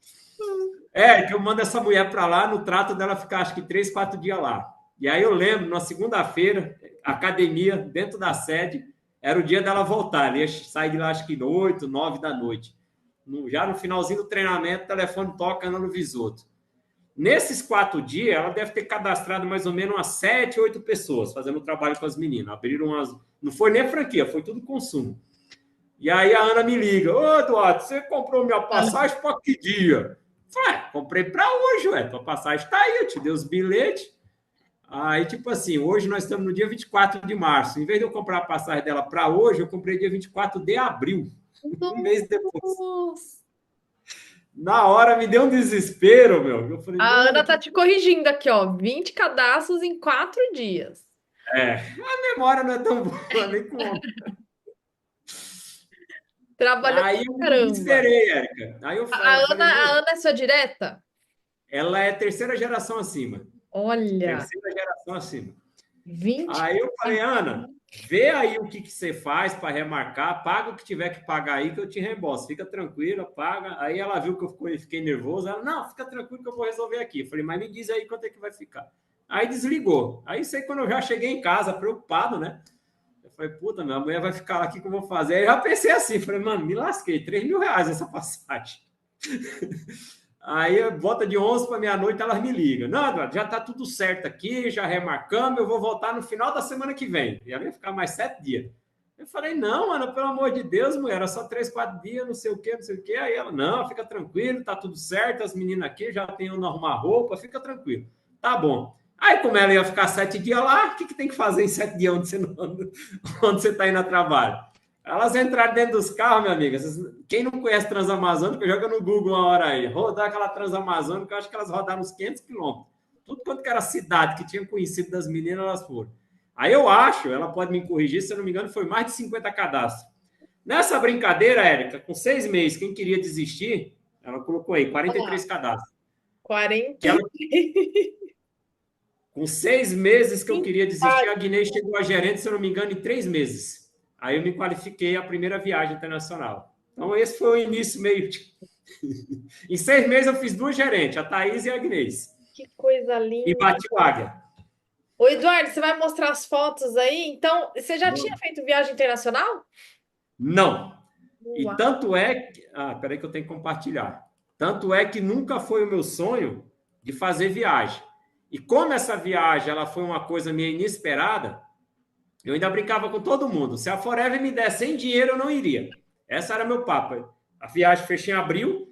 Que eu mando essa mulher para lá, no trato dela ficar, acho que 3, 4 dias lá. E aí eu lembro, na segunda-feira, academia, dentro da sede, era o dia dela voltar. Ela ia sair de lá, acho que 8, 9 da noite. Já no finalzinho do treinamento, o telefone toca Ana Luvisoto. Nesses 4 dias, ela deve ter cadastrado mais ou menos umas 7, 8 pessoas fazendo o trabalho com as meninas. Abriram umas. Não foi nem franquia, foi tudo consumo. E aí a Ana me liga: Ô, Eduardo, você comprou minha passagem para que dia? Falei, comprei para hoje, ué. Tua passagem está aí, eu te dei os bilhetes. Aí, tipo assim, hoje nós estamos no dia 24 de março. Em vez de eu comprar a passagem dela para hoje, eu comprei dia 24 de abril, um mês depois. Nossa. Na hora me deu um desespero, meu. Eu falei, A mano, Ana tá te corrigindo aqui, ó. 20 cadastros em 4 dias. a memória não é tão boa, nem como. Trabalhou Aí pra eu me caramba. desesperei, Érica. Aí eu falei, A meu, Ana é sua direta? ela é terceira geração acima. Olha, Terceira geração acima. 20 Aí eu falei, Ana, cadastros. vê aí o que você faz para remarcar, paga o que tiver que pagar aí que eu te reembolso. Fica tranquila, paga. Aí ela viu que eu fiquei nervoso. Ela, não, fica tranquilo que eu vou resolver aqui. Eu falei, mas me diz aí quanto é que vai ficar. Aí desligou. Aí sei quando eu já cheguei em casa, preocupado, né? Eu falei, puta, minha mulher vai ficar aqui, o que eu vou fazer? Aí eu já pensei assim, falei, mano, me lasquei, R$ 3.000 essa passagem. Aí, volta de 11 para meia-noite, elas me ligam. Não, Eduardo, já está tudo certo aqui, já remarcamos, eu vou voltar no final da semana que vem. E aí vai ficar mais 7 dias. Eu falei, não, mano, pelo amor de Deus, mulher, era só 3, 4 dias, não sei o quê, não sei o quê. Aí ela, não, fica tranquilo, tá tudo certo, as meninas aqui já tem onde arrumar roupa, fica tranquilo. Tá bom. Aí, como ela ia ficar 7 dias lá, o que tem que fazer em 7 dias onde você não, onde você tá indo a trabalho? Elas entraram dentro dos carros, minha amiga. Quem não conhece Transamazônica, joga no Google uma hora aí. Rodar aquela Transamazônica, eu acho que elas rodaram uns 500 quilômetros. Tudo quanto que era cidade que tinha conhecido das meninas, elas foram. Aí eu acho, ela pode me corrigir, se eu não me engano, foi mais de 50 cadastros. Nessa brincadeira, Érica, com 6 meses, quem queria desistir, ela colocou aí 43 cadastros. 40. Ela, com 6 meses que eu queria desistir, a Guiné chegou a gerente, se eu não me engano, em 3 meses. Aí eu me qualifiquei a primeira viagem internacional. Então, esse foi o início meio. Em 6 meses, eu fiz 2 gerentes, a Thaís e a Agnês. Que coisa E linda. bati o Águia. Ô, Eduardo, você vai mostrar as fotos aí? Então, você já tinha feito viagem internacional? Não. E Uau. tanto é que. Peraí que eu tenho que compartilhar. Tanto é que nunca foi o meu sonho de fazer viagem. E como essa viagem ela foi uma coisa meio inesperada, eu ainda brincava com todo mundo. Se a Forever me der sem dinheiro, eu não iria. Essa era meu papo. A viagem fechou em abril,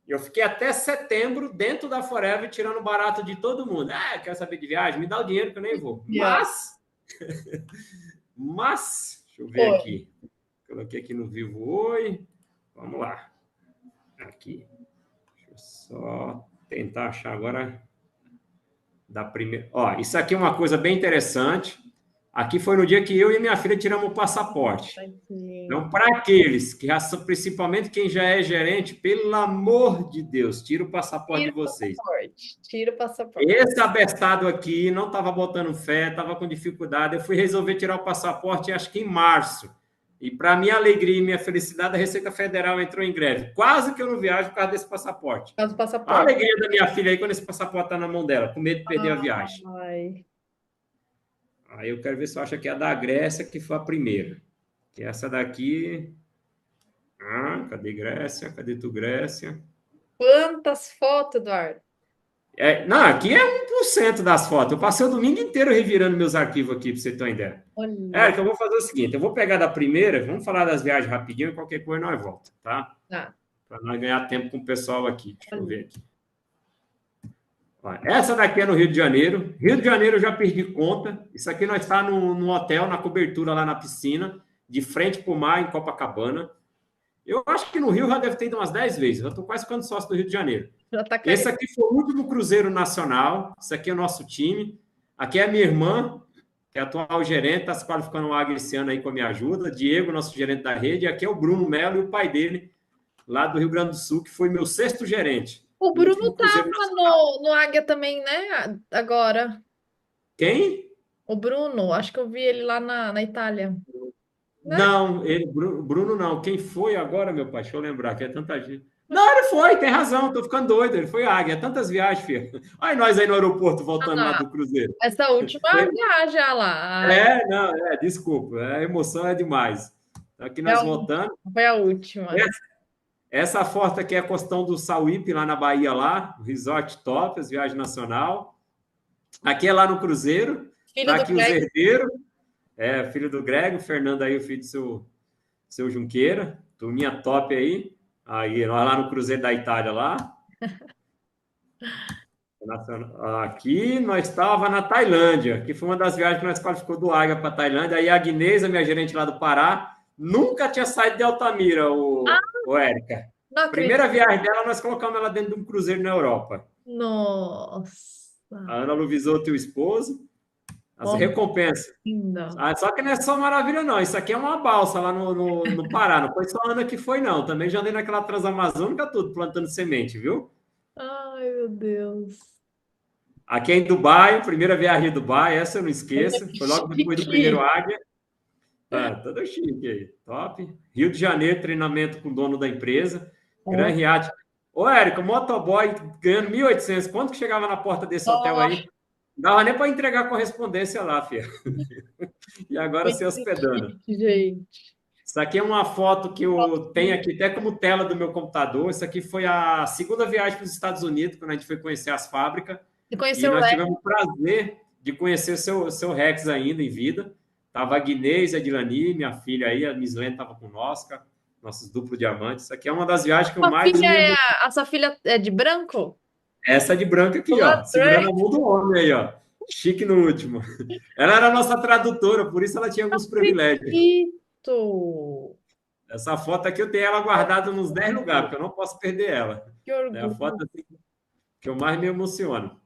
eu fiquei até setembro dentro da Forever, tirando barato de todo mundo. Quer saber de viagem? Me dá o dinheiro que eu nem vou. Mas, deixa eu ver aqui. Coloquei aqui no Vivo Oi. Vamos lá. Aqui. Deixa eu só tentar achar agora da primeira. Ó, isso aqui é uma coisa bem interessante. Aqui foi no dia que eu e minha filha tiramos o passaporte. Então, para aqueles que já são, principalmente quem já é gerente, pelo amor de Deus, tira o passaporte de vocês. Tira o passaporte. Esse abestado aqui não estava botando fé, estava com dificuldade. Eu fui resolver tirar o passaporte, acho que em março. E, para minha alegria e minha felicidade, a Receita Federal entrou em greve. Quase que eu não viajo por causa desse passaporte. Por causa do passaporte. A alegria da minha filha aí quando esse passaporte está na mão dela, com medo de perder a viagem. Aí eu quero ver se eu acho que é a da Grécia, que foi a primeira. Que essa daqui. Cadê Grécia? Cadê tu, Grécia? Quantas fotos, Eduardo? Não, aqui é 1% das fotos. Eu passei o domingo inteiro revirando meus arquivos aqui, para você ter uma ideia. Érica, eu vou fazer o seguinte: eu vou pegar da primeira, vamos falar das viagens rapidinho, qualquer coisa nós volta, tá? Para nós ganhar tempo com o pessoal aqui. Deixa eu ver aqui. Essa daqui é no Rio de Janeiro. Rio de Janeiro eu já perdi conta. Isso aqui nós está num hotel, na cobertura lá na piscina, de frente para o mar, em Copacabana. Eu acho que no Rio já deve ter ido umas 10 vezes. Eu estou quase ficando sócio do Rio de Janeiro. Esse aqui foi o último cruzeiro nacional. Esse aqui é o nosso time. Aqui é a minha irmã, que é a atual gerente, está se qualificando no Águia esse ano aí com a minha ajuda. Diego, nosso gerente da rede. E aqui é o Bruno Melo e o pai dele, lá do Rio Grande do Sul, que foi meu 6º gerente. O Bruno estava no Águia também, né? Agora. Quem? O Bruno, acho que eu vi ele lá na Itália. Né? Não, Bruno não. Quem foi agora, meu pai? Deixa eu lembrar, que é tanta gente. Não, ele foi, tem razão, tô ficando doido. Ele foi Águia, tantas viagens, filho. Olha nós aí no aeroporto voltando lá do cruzeiro. Essa última viagem lá. Desculpa, a emoção é demais. Aqui nós voltando. Foi a última. Essa foto aqui é a Costão do Sauípe, lá na Bahia, lá, o resort top, as viagens nacional. Aqui é lá no cruzeiro. Tá aqui os herdeiros. Filho do Greg, o Fernando aí, o filho do seu Junqueira. Turminha top aí. Aí, nós lá no Cruzeiro da Itália, lá. Aqui nós estava na Tailândia, que foi uma das viagens que nós qualificou do Águia para a Tailândia. Aí a Agnesa, minha gerente lá do Pará, nunca tinha saído de Altamira, o Érica. Primeira viagem dela, nós colocamos ela dentro de um cruzeiro na Europa. Nossa! A Ana Luvisou, teu esposo. As recompensas. Só que não é só maravilha, não. Isso aqui é uma balsa lá no Pará. Não foi só a Ana que foi, não. Também já andei naquela Transamazônica tudo, plantando semente, viu? Ai, meu Deus. Aqui é em Dubai, primeira viagem em Dubai, essa eu não esqueço. Foi logo depois do primeiro Águia. Todo chique aí. Top. Rio de Janeiro, treinamento com o dono da empresa. Gran Riad. Ô, Érico, motoboy ganhando 1.800. Quanto que chegava na porta desse hotel aí? Não dava nem para entregar correspondência lá, filha. E agora se hospedando. Gente. Isso aqui é uma foto que eu tenho aqui até como tela do meu computador. Isso aqui foi a segunda viagem para os Estados Unidos, quando a gente foi conhecer as fábricas. Você E conheceu o nós Lex? tivemos o prazer de conhecer seu Rex ainda em vida. Estava a Guinês e a Dilani, minha filha aí, a Mislene estava conosco, nossos duplos diamantes. Isso aqui é uma das viagens que eu Sua mais filha me é emociono. a sua filha é de branco? Essa de branco O aqui, ó, ladrão. segurando a mão do homem aí, ó. Chique no último. Ela era a nossa tradutora, por isso ela tinha alguns privilégios. Acredito. Essa foto aqui eu tenho ela guardada nos 10 lugares, porque eu não posso perder ela. Que É a orgulho. foto assim, que eu mais me emociono.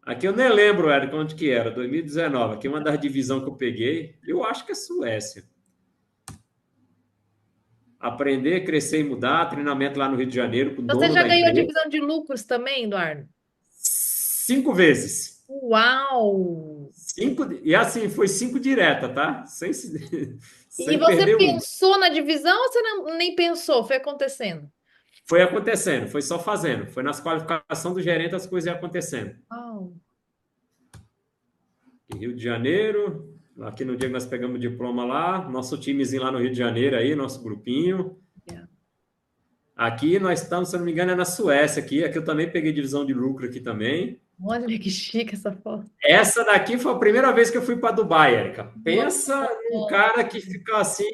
Aqui eu nem lembro, Érico, onde que era, 2019. Aqui é uma das divisões que eu peguei. Eu acho que é Suécia. Aprender, crescer e mudar. Treinamento lá no Rio de Janeiro, com o Você dono já da ganhou empresa. divisão de lucros também, Eduardo? 5 vezes. Uau! E assim, foi 5 direta, tá? E Sem você perder uma. pensou na divisão ou você nem pensou? Foi acontecendo? Foi acontecendo, foi só fazendo. Foi nas qualificações do gerente as coisas iam acontecendo. Uau! Rio de Janeiro, aqui no dia que nós pegamos o diploma lá, nosso timezinho lá no Rio de Janeiro aí, nosso grupinho. Yeah. Aqui nós estamos, se eu não me engano, é na Suécia aqui. Aqui eu também peguei divisão de lucro aqui também. Olha que chique essa foto. Essa daqui foi a primeira vez que eu fui para Dubai, Erika. Pensa num Nossa. cara que fica assim,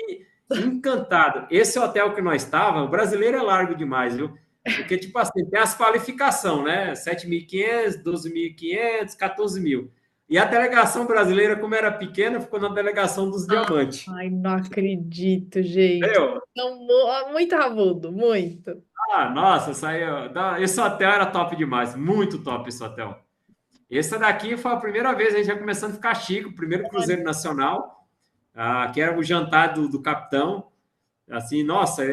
encantado. Esse hotel que nós estávamos, o brasileiro é largo demais, viu? Porque, tipo assim, tem as qualificações, né? 7.500, 12.500, 14.000. E a delegação brasileira, como era pequena, ficou na delegação dos diamantes. Ai, não acredito, gente. Entendeu? Então, muito agudo, muito. Ah, nossa, esse hotel era top demais. Muito top esse hotel. Essa daqui foi a primeira vez, a gente já começando a ficar chique, o primeiro Cruzeiro Nacional, que era o jantar do capitão. Assim, nossa,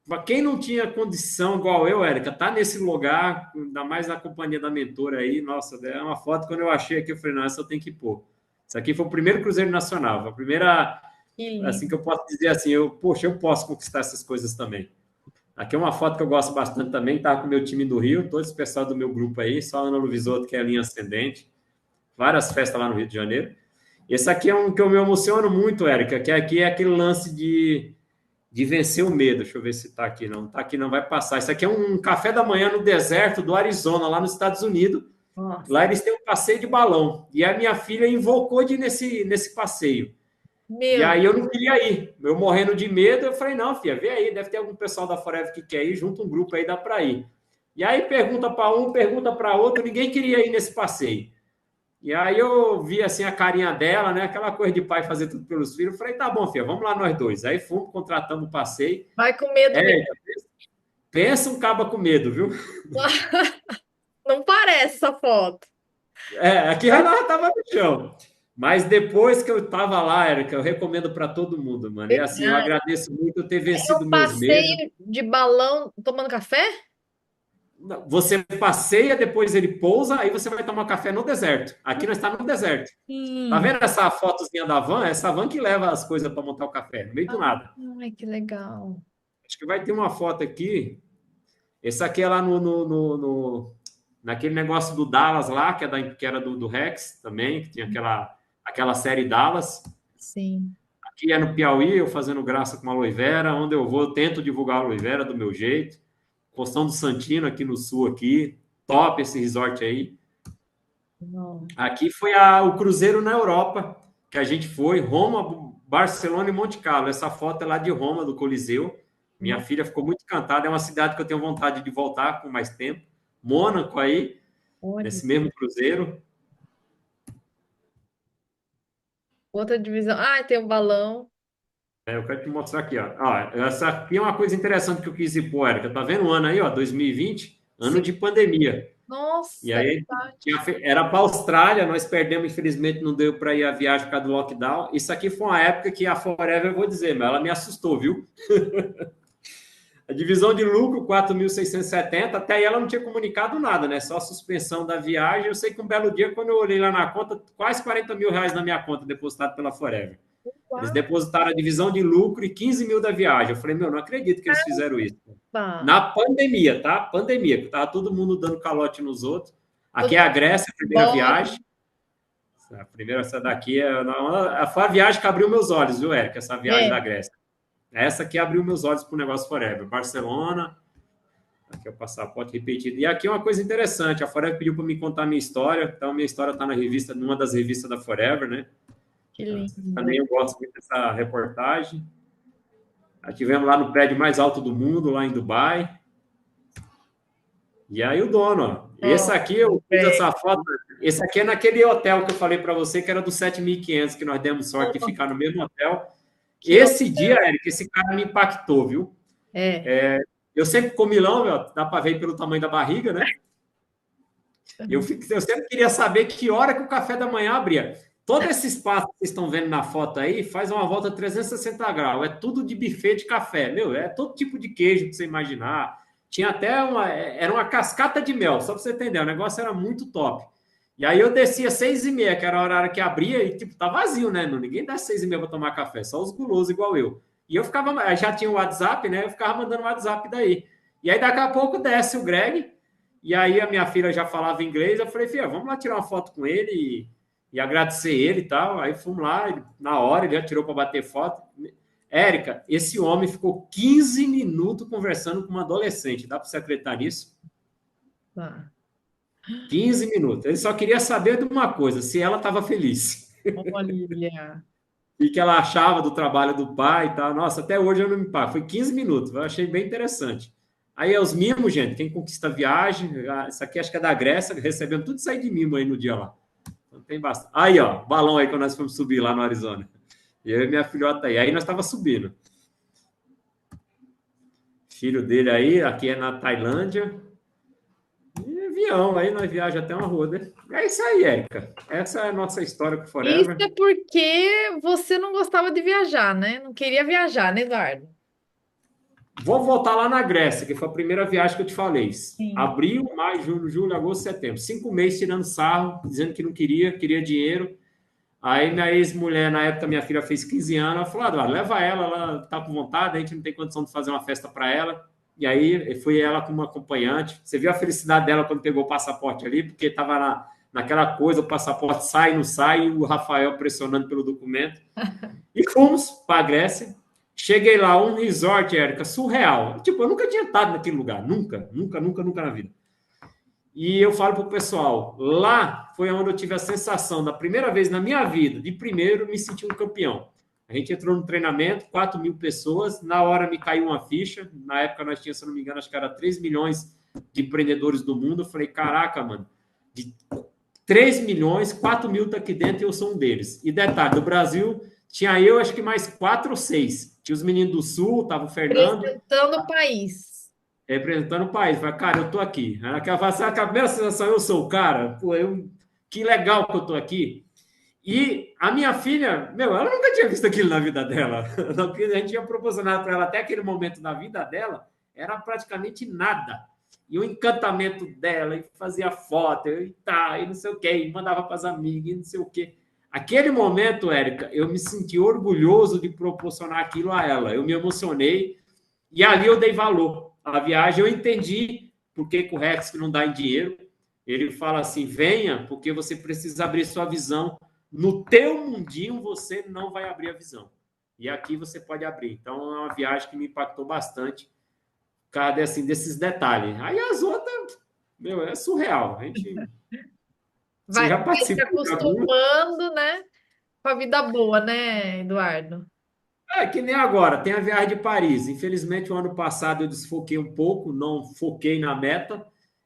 para quem não tinha condição igual eu, Érica, tá nesse lugar, ainda mais na companhia da mentora aí, nossa, é uma foto quando eu achei aqui, eu falei, não, essa eu tenho que pôr. Isso aqui foi o primeiro Cruzeiro Nacional, a primeira, Que assim que lindo. eu posso dizer assim, poxa, eu posso conquistar essas coisas também. Aqui é uma foto que eu gosto bastante também, tá com o meu time do Rio, todo esse pessoal do meu grupo aí, só a Ana Luvisoto, que é a linha ascendente, várias festas lá no Rio de Janeiro. Esse aqui é um que eu me emociono muito, Érica, que aqui é aquele lance de vencer o medo. Deixa eu ver se está aqui, não. Está aqui, não vai passar. Isso aqui é um café da manhã no deserto do Arizona, lá nos Estados Unidos. Nossa, Lá eles têm um passeio de balão. E a minha filha invocou de ir nesse passeio. E meu, aí eu não queria ir. Eu morrendo de medo, eu falei, não, filha, vê aí, deve ter algum pessoal da Forever que quer ir, junto um grupo aí, dá para ir. E aí pergunta para um, pergunta para outro, ninguém queria ir nesse passeio. E aí eu vi assim a carinha dela, né? Aquela coisa de pai fazer tudo pelos filhos. Eu falei, tá bom, filha, vamos lá nós dois. Aí fomos, contratamos o passeio. vai com medo mesmo. É, pensa um caba com medo, viu? Não parece essa foto. Aqui já estava no chão. Mas depois que eu estava lá, Erika, eu recomendo para todo mundo, mano. E assim, eu Verdade. agradeço muito eu ter É vencido um meus medos. passeio de balão tomando café? Você passeia, depois ele pousa, aí você vai tomar café no deserto. Aqui nós estamos no deserto. Tá Sim. vendo essa fotozinha da van? Essa van que leva as coisas para montar o café, no meio do nada. Ai, que legal. Acho que vai ter uma foto aqui. Esse aqui é lá naquele negócio do Dallas lá, que era do Rex também, que tinha aquela série Dallas. Sim. Aqui é no Piauí, eu fazendo graça com a aloe vera. Onde eu vou, eu tento divulgar a aloe vera do meu jeito. Postão do Santino aqui no sul, aqui. Top esse resort aí. Não. Aqui foi o cruzeiro na Europa, que a gente foi, Roma, Barcelona e Monte Carlo. Essa foto é lá de Roma, do Coliseu. Minha filha ficou muito encantada. É uma cidade que eu tenho vontade de voltar com mais tempo. Mônaco aí, Olha, nesse mesmo cruzeiro. outra divisão. Ah, tem um balão. Eu quero te mostrar aqui, ó. Essa aqui é uma coisa interessante que eu quis ir pôr, Érica. Tá vendo o ano aí, ó, 2020, ano Sim. de pandemia. E Nossa, é aí verdade. era para a Austrália, nós perdemos, infelizmente não deu para ir a viagem por causa do lockdown. Isso aqui foi uma época que a Forever, eu vou dizer, mas ela me assustou, viu? A divisão de lucro, 4.670, até aí ela não tinha comunicado nada, né? Só a suspensão da viagem. Eu sei que um belo dia, quando eu olhei lá na conta, quase 40 mil reais na minha conta depositado pela Forever. Eles Uau. depositaram a divisão de lucro e 15 mil da viagem. Eu falei, meu, não acredito que eles fizeram isso. Opa. Na pandemia, tá? Pandemia, que tava todo mundo dando calote nos outros. Aqui Todo é a mundo Grécia, a primeira embora. viagem. A primeira, essa daqui, foi a viagem que abriu meus olhos, viu, Érica? Essa viagem da É, Grécia. Essa que abriu meus olhos para o negócio Forever. Barcelona, aqui é o passaporte repetido. E aqui é uma coisa interessante, a Forever pediu para me contar a minha história, então minha história está na revista, numa das revistas da Forever, né? que lindo. Também eu gosto muito dessa reportagem. Estivemos lá no prédio mais alto do mundo, lá em Dubai. E aí o dono, ó. Esse Ó, aqui, eu fiz é, essa foto. Esse aqui é naquele hotel que eu falei para você, que era do 7.500, que nós demos sorte de ficar no mesmo hotel. que Esse dia, hotel. Eric, esse cara me impactou, viu? É. Eu sempre comi milão, meu, dá para ver pelo tamanho da barriga, né? Eu sempre queria saber que hora que o café da manhã abria. Todo esse espaço que vocês estão vendo na foto aí faz uma volta 360 graus. É tudo de buffet de café. Meu, é todo tipo de queijo que você imaginar. Tinha até uma. Era uma cascata de mel, só para você entender. O negócio era muito top. E aí eu descia 6h30, que era a hora que abria, e tipo, tá vazio, né? Ninguém desce 6h30 para tomar café, só os gulosos igual eu. E eu ficava, já tinha o WhatsApp, né? Eu ficava mandando WhatsApp daí. E aí daqui a pouco desce o Greg, e aí a minha filha já falava inglês, eu falei, filha, vamos lá tirar uma foto com ele e agradecer ele e tal. Aí fomos lá, na hora ele já tirou para bater foto. Érica, esse homem ficou 15 minutos conversando com uma adolescente. Dá para você acreditar nisso? Tá. 15 minutos. Ele só queria saber de uma coisa, se ela estava feliz. Olha. E que ela achava do trabalho do pai e tal. Nossa, até hoje eu não me pago. Foi 15 minutos. Eu achei bem interessante. Aí é os mimos, gente. Quem conquista a viagem. Isso aqui acho que é da Grécia. Recebendo tudo isso aí de mimo aí no dia lá. Então tem bastante. Aí, ó. Balão aí quando nós fomos subir lá no Arizona. E eu e minha filhota aí. Aí nós estava subindo. Filho dele aí. Aqui é na Tailândia. E avião. Aí nós viajamos até uma rua. Né? É isso aí, Érica. Essa é a nossa história com Isso Forever. é porque você não gostava de viajar, né? Não queria viajar, né, Eduardo? Vou voltar lá na Grécia, que foi a primeira viagem que eu te falei. Sim. Abril, maio, junho, julho, agosto, setembro. 5 meses tirando sarro, dizendo que não queria, queria dinheiro. Aí minha ex-mulher, na época, minha filha fez 15 anos, ela falou: Eduardo, leva ela tá com vontade, a gente não tem condição de fazer uma festa para ela. E aí foi ela como acompanhante. Você viu a felicidade dela quando pegou o passaporte ali, porque estava naquela coisa, o passaporte sai, não sai, e o Rafael pressionando pelo documento. E fomos para a Grécia. Cheguei lá, um resort, Érica, surreal. Tipo, eu nunca tinha estado naquele lugar. Nunca, nunca, nunca, nunca na vida. E eu falo pro pessoal, lá foi onde eu tive a sensação, da primeira vez na minha vida, de primeiro, me sentir um campeão. A gente entrou no treinamento, 4.000 pessoas, na hora me caiu uma ficha, na época nós tínhamos, se não me engano, acho que era 3 milhões de empreendedores do mundo. Eu falei, caraca, mano, de 3 milhões, 4.000 tá aqui dentro e eu sou um deles. E detalhe, do Brasil, tinha eu, acho que mais 4 ou 6. Tinha os meninos do Sul, tava o Fernando, Representando o país. representando o país. Falei, cara, eu tô aqui. A primeira sensação, eu sou o cara. Pô, que legal que eu tô aqui. E a minha filha, meu, ela nunca tinha visto aquilo na vida dela. O que a gente tinha proporcionado para ela até aquele momento da vida dela era praticamente nada. E o encantamento dela, e fazia foto, e tá, e não sei o quê, e mandava para as amigas, e não sei o quê. Aquele momento, Érica, eu me senti orgulhoso de proporcionar aquilo a ela. Eu me emocionei e ali eu dei valor à viagem. Eu entendi por que o Rex não dá em dinheiro. Ele fala assim: venha, porque você precisa abrir sua visão. No teu mundinho, você não vai abrir a visão. E aqui você pode abrir. Então, é uma viagem que me impactou bastante, cada assim, desses detalhes. Aí as outras, meu, é surreal. A gente, você já Vai se participou de alguma? acostumando, né? Com a vida boa, né, Eduardo? É que nem agora, tem a viagem de Paris. Infelizmente, o ano passado eu desfoquei um pouco, não foquei na meta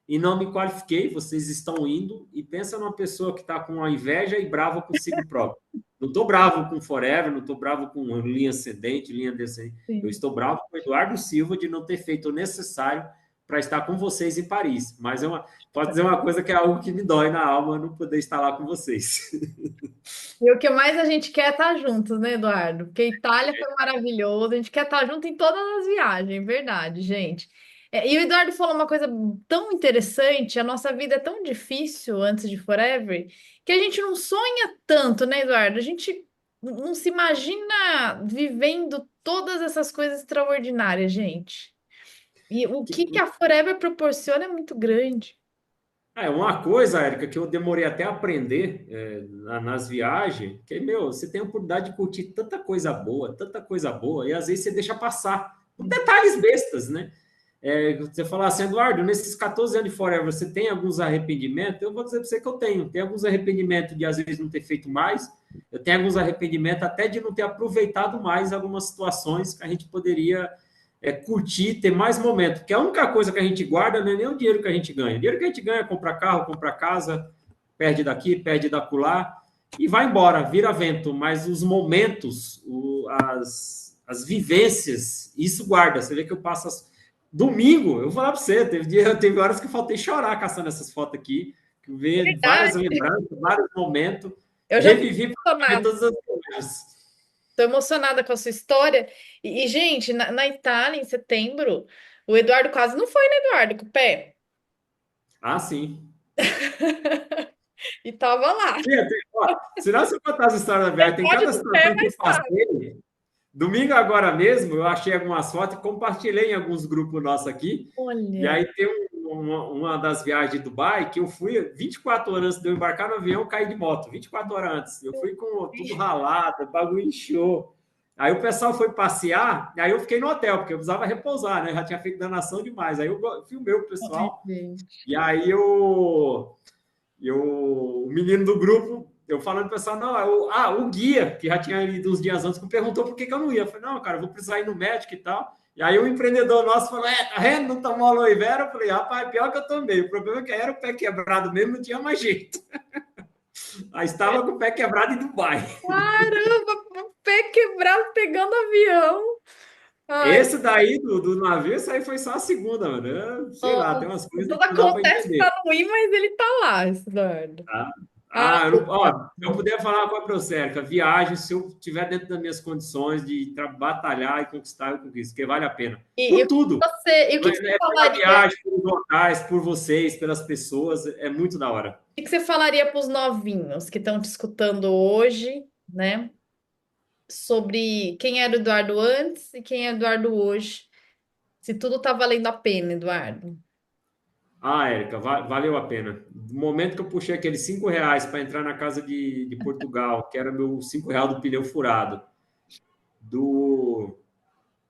e não me qualifiquei. Vocês estão indo e pensa numa pessoa que está com a inveja e brava consigo próprio. Não estou bravo com Forever, não estou bravo com linha ascendente, linha descendente. Eu Sim. estou bravo com o Eduardo Silva de não ter feito o necessário para estar com vocês em Paris. Mas pode dizer uma coisa que é algo que me dói na alma não poder estar lá com vocês. E o que mais a gente quer é estar juntos, né, Eduardo? Porque a Itália foi maravilhoso, a gente quer estar junto em todas as viagens, verdade, gente. E o Eduardo falou uma coisa tão interessante, a nossa vida é tão difícil antes de Forever, que a gente não sonha tanto, né, Eduardo? A gente não se imagina vivendo todas essas coisas extraordinárias, gente. E o que que a Forever proporciona é muito grande. É uma coisa, Érica, que eu demorei até a aprender nas viagens, que, meu, você tem a oportunidade de curtir tanta coisa boa, e às vezes você deixa passar. Por detalhes bestas, né? Você falar assim, Eduardo, nesses 14 anos de Forever, você tem alguns arrependimentos? Eu vou dizer para você que eu tenho. Tem alguns arrependimentos de, às vezes, não ter feito mais. Eu tenho alguns arrependimentos até de não ter aproveitado mais algumas situações que a gente poderia curtir, ter mais momentos. Porque a única coisa que a gente guarda não é nem o dinheiro que a gente ganha. O dinheiro que a gente ganha é comprar carro, comprar casa, perde daqui, perde da acolá, e vai embora, vira vento. Mas os momentos, as vivências, isso guarda. Você vê que eu passo domingo, eu vou falar para você, teve horas que eu faltei chorar caçando essas fotos aqui, que ver várias Verdade. lembranças, vários momentos, Eu já estou revivi emocionada. todas as coisas. Estou emocionada com a sua história. Gente, na Itália, em setembro, o Eduardo quase não foi, né, Eduardo, com o pé. Ah, sim. E tava lá. Se não, se eu contar as histórias da viagem, tem Pode cada do pé, situação que eu mas tá. passei. Domingo agora mesmo, eu achei algumas fotos e compartilhei em alguns grupos nossos aqui. E Olha. aí tem uma das viagens de Dubai que eu fui 24 horas antes de eu embarcar no avião, eu caí de moto, 24 horas antes. Eu fui com tudo ralado, bagulho inchou. Aí o pessoal foi passear, e aí eu fiquei no hotel, porque eu precisava repousar, né? Já tinha feito danação demais. Aí eu filmei o Ai, pessoal, gente. e aí o menino do grupo, eu falando pro pessoal, não, o guia, que já tinha ido uns dias antes, me perguntou por que eu não ia. Eu falei, não, cara, eu vou precisar ir no médico e tal. E aí o empreendedor nosso falou, tá vendo? Não tomou aloe vera? Eu falei, rapaz, pior que eu tomei. O problema é que era o pé quebrado mesmo, não tinha mais jeito. Aí estava com o pé quebrado em Dubai. Caramba, o pé quebrado pegando avião. Ai, Esse daí do navio, isso aí foi só a segunda, mano. Sei lá, tem umas coisas tudo que não dá para acontece entender. para não ir, mas ele tá lá, esse Eduardo. Tá? Ah, Eu, ó, eu puder falar com a Procérica, viagem, se eu tiver dentro das minhas condições de batalhar e conquistar, eu conquisto, porque vale a pena. e Por o que tudo. você, e o que você Pela falaria? viagem, pelos locais, por vocês, pelas pessoas, é muito da hora. O que você falaria para os novinhos que estão te escutando hoje, né? Sobre quem era o Eduardo antes e quem é o Eduardo hoje? Se tudo tá valendo a pena, Eduardo. Ah, Érica, valeu a pena. No momento que eu puxei aqueles R$ 5 para entrar na casa de Portugal, que era meu R$ 5 do pneu furado, do,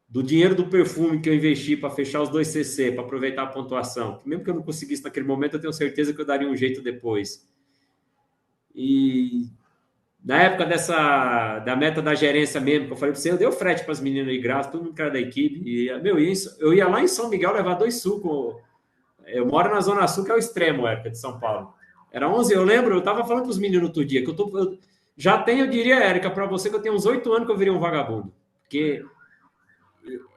do dinheiro do perfume que eu investi para fechar os 2 CC, para aproveitar a pontuação, que mesmo que eu não conseguisse naquele momento, eu tenho certeza que eu daria um jeito depois. E na época da meta da gerência mesmo, que eu falei para você, eu dei o frete para as meninas de graça, todo mundo que era da equipe. E, meu, eu ia lá em São Miguel levar 2 sucos. Eu moro na Zona Sul, que é o extremo, época de São Paulo. Era 11, eu lembro, eu estava falando para os meninos outro dia, que eu já tenho, eu diria, Érica, para você, que eu tenho uns 8 anos que eu virei um vagabundo. Porque